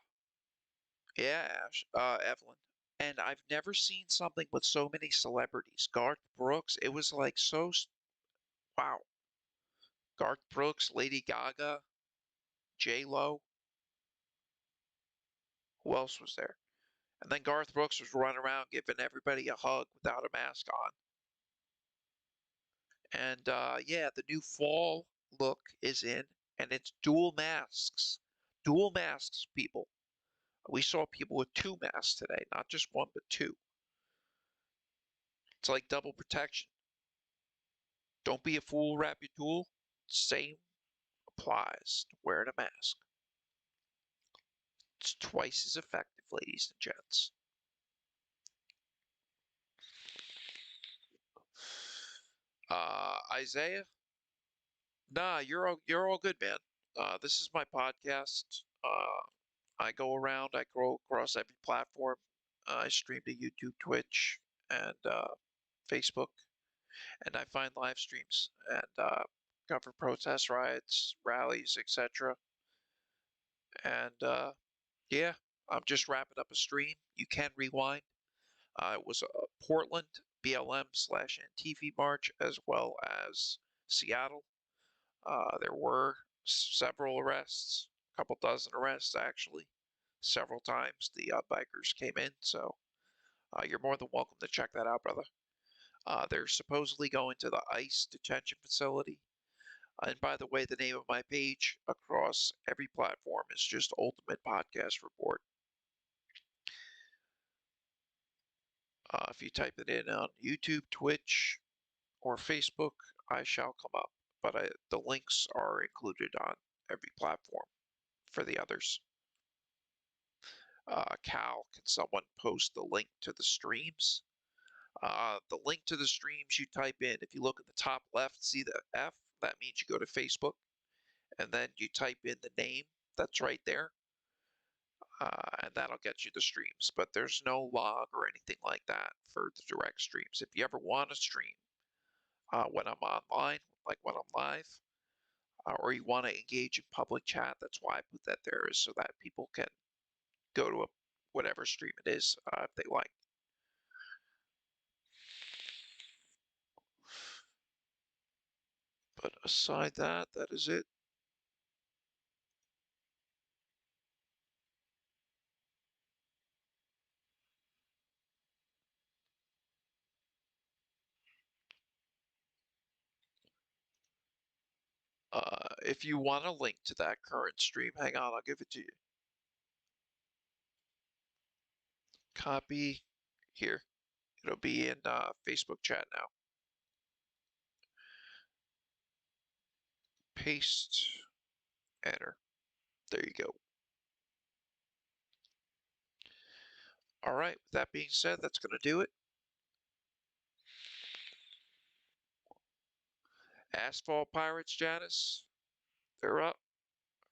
Yeah, Evelyn. And I've never seen something with so many celebrities. Garth Brooks, it was like so, wow. Garth Brooks, Lady Gaga, J-Lo. Who else was there? And then Garth Brooks was running around giving everybody a hug without a mask on. And yeah, the new fall look is in, and it's dual masks. Dual masks, people. We saw people with 2 masks today, not just 1, but 2. It's like double protection. Don't be a fool, wrap your tool. Same applies to wearing a mask. It's twice as effective, ladies and gents. Isaiah? Nah, you're all good, man. This is my podcast. I go around, I go across every platform. I stream to YouTube, Twitch, and Facebook, and I find live streams and cover protest riots, rallies, etc. And yeah, I'm just wrapping up a stream. You can rewind. It was a Portland BLM/Antifa march as well as Seattle. There were several arrests, a couple dozen arrests actually. Several times the bikers came in, so you're more than welcome to check that out, brother. They're supposedly going to the ICE detention facility. And by the way, the name of my page across every platform is just Ultimate Podcast Report. If you type it in on YouTube, Twitch, or Facebook, I shall come up. But the links are included on every platform for the others. Cal, can someone post the link to the streams? The link to the streams you type in, if you look at the top left, see the F? That means you go to Facebook, and then you type in the name that's right there, and that'll get you the streams. But there's no log or anything like that for the direct streams. If you ever want to stream when I'm online, like when I'm live, or you want to engage in public chat, that's why I put that there, is so that people can go to whatever stream it is if they like. But aside that, that is it. If you want a link to that current stream, hang on, I'll give it to you. Copy here. It'll be in Facebook chat now. Paste, enter. There you go. All right, with that being said, that's going to do it. Asphalt Pirates, Janice. They're up.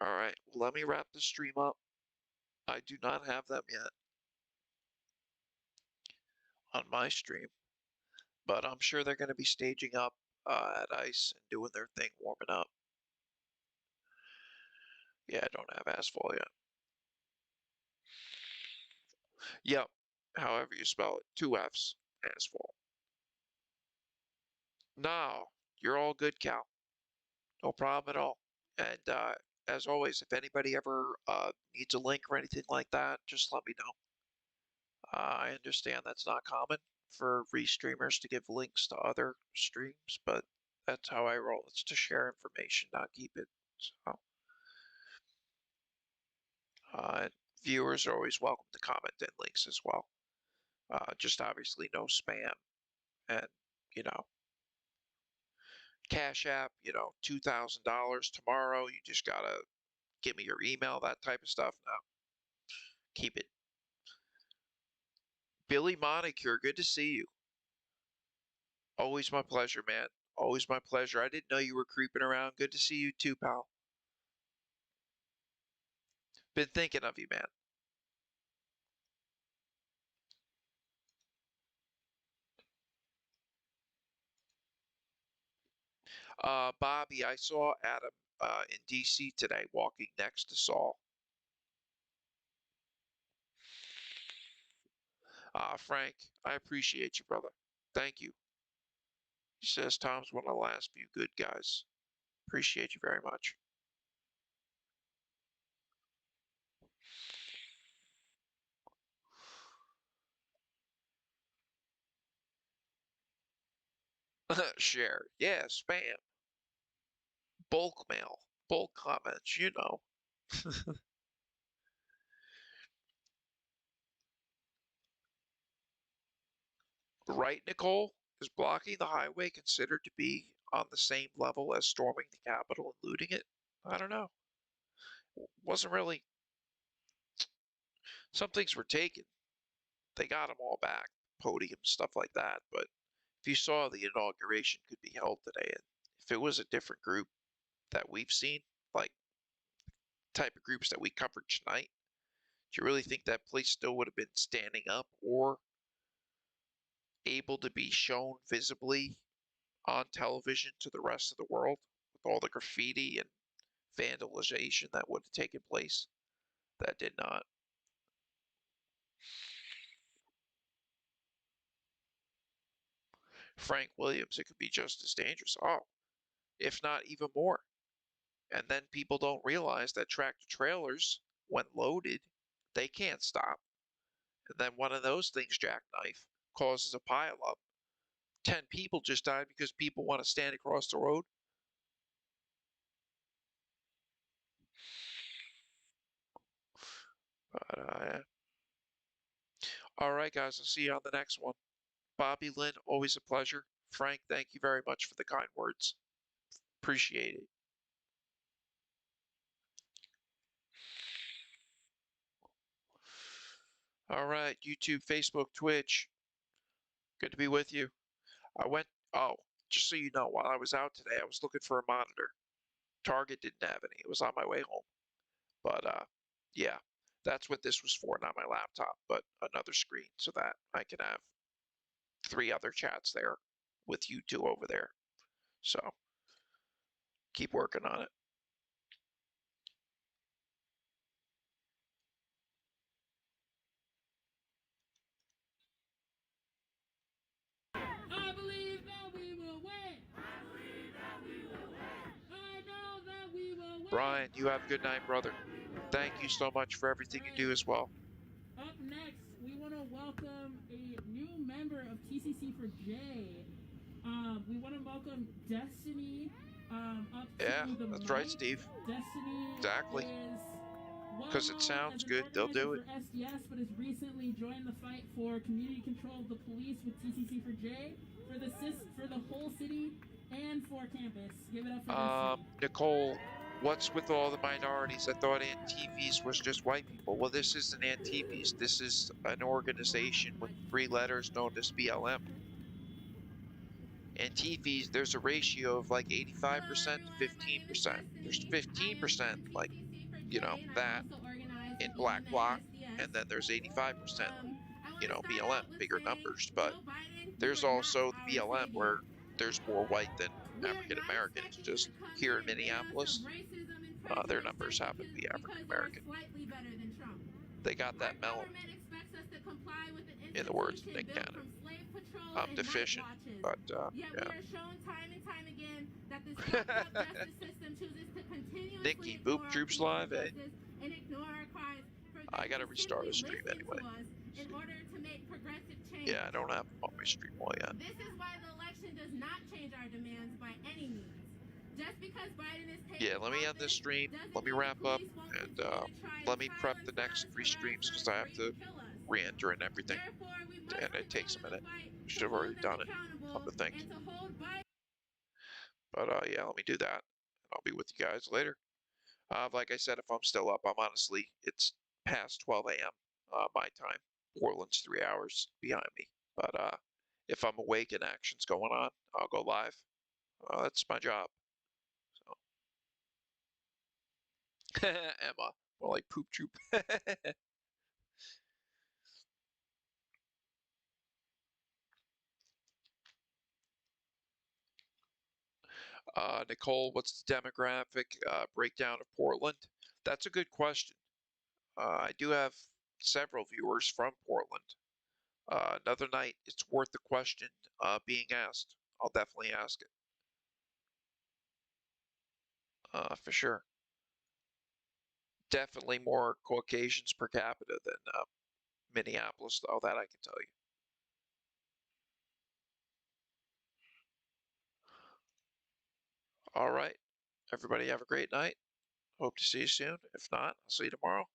All right. Well, let me wrap the stream up. I do not have them yet on my stream, but I'm sure they're going to be staging up at ICE and doing their thing, warming up. Yeah, I don't have asphalt yet. Yep. However you spell it, 2 F's, asphalt. No, you're all good, Cal. No problem at all. And as always, if anybody ever needs a link or anything like that, just let me know. I understand that's not common for restreamers to give links to other streams, but that's how I roll. It's to share information, not keep it. So, and viewers are always welcome to comment in links as well. Just obviously no spam, and you know, Cash App, you know, $2,000 tomorrow. You just gotta give me your email, that type of stuff. No, keep it. Billy Monicure, good to see you. Always my pleasure, man. Always my pleasure. I didn't know you were creeping around. Good to see you too, pal. Been thinking of you, man. Bobby, I saw Adam in DC today walking next to Saul. Frank, I appreciate you, brother. Thank you. He says Tom's one of the last few good guys. Appreciate you very much. Share. Yeah, spam. Bulk mail. Bulk comments, you know. Right, Nicole? Is blocking the highway considered to be on the same level as storming the Capitol and looting it? I don't know. Wasn't really. Some things were taken. They got them all back. Podium, stuff like that. But if you saw the inauguration could be held today, and if it was a different group that we've seen, like type of groups that we covered tonight, do you really think that place still would have been standing up or able to be shown visibly on television to the rest of the world with all the graffiti and vandalization that would have taken place? That did not. Frank Williams, it could be just as dangerous. Oh, if not even more. And then people don't realize that tractor trailers, when loaded, they can't stop. And then one of those things, jackknife, causes a pileup. 10 people just died because people want to stand across the road. But, all right, guys, I'll see you on the next one. Bobby Lynn, always a pleasure. Frank, thank you very much for the kind words. Appreciate it. All right, YouTube, Facebook, Twitch. Good to be with you. Just so you know, while I was out today, I was looking for a monitor. Target didn't have any. It was on my way home. But yeah, that's what this was for, not my laptop, but another screen so that I can have 3 other chats there with you 2 over there. So keep working on it. I believe that we will win. I believe that we will win. I know that we will win. Brian, you have a good night, brother. Thank you so much for everything you do as well. Up next, we want to welcome a new member of TCC for J. We want to welcome Destiny up to the that's mic. right, Steve. Destiny Exactly. Because it sounds good, they'll do it. For SDS, but has recently joined the fight for community control of the police with TCC for J for the whole city and for campus. Give it up for Destiny. Nicole, what's with all the minorities? I thought Antives was just white people. Well, this isn't Antives. This is an organization with 3 letters known as BLM. Antifis, there's a ratio of like 85% to 15%. There's 15% like, you know, that in black bloc, and then there's 85%, you know, BLM, bigger numbers. But there's also the BLM where there's more white than African American. It's just here in Minneapolis, their numbers happen to be African American. They got that melon, in the words of Nick Cannon. I'm deficient, but yeah. Nikki, Boop Troops Live, eh? I gotta restart a stream anyway. Yeah, I don't have them on my stream wall yet. This is why the election does not change our demands by any means. Just because Biden is taking Yeah, let me end this stream. Let me wrap up, and let me prep the next 3 streams because I have to re-enter and everything, and it takes a minute. Should have already done it, come to think. But yeah, let me do that, and I'll be with you guys later. Like I said, if I'm still up, I'm honestly, it's past 12 a.m. My time. Portland's 3 hours behind me. But if I'm awake and action's going on, I'll go live. That's my job. So. Emma, more like poop troop. Nicole, what's the demographic breakdown of Portland? That's a good question. I do have several viewers from Portland. Another night, it's worth the question being asked. I'll definitely ask it. For sure. Definitely more Caucasians per capita than Minneapolis, though, that I can tell you. All right. Everybody have a great night. Hope to see you soon. If not, I'll see you tomorrow.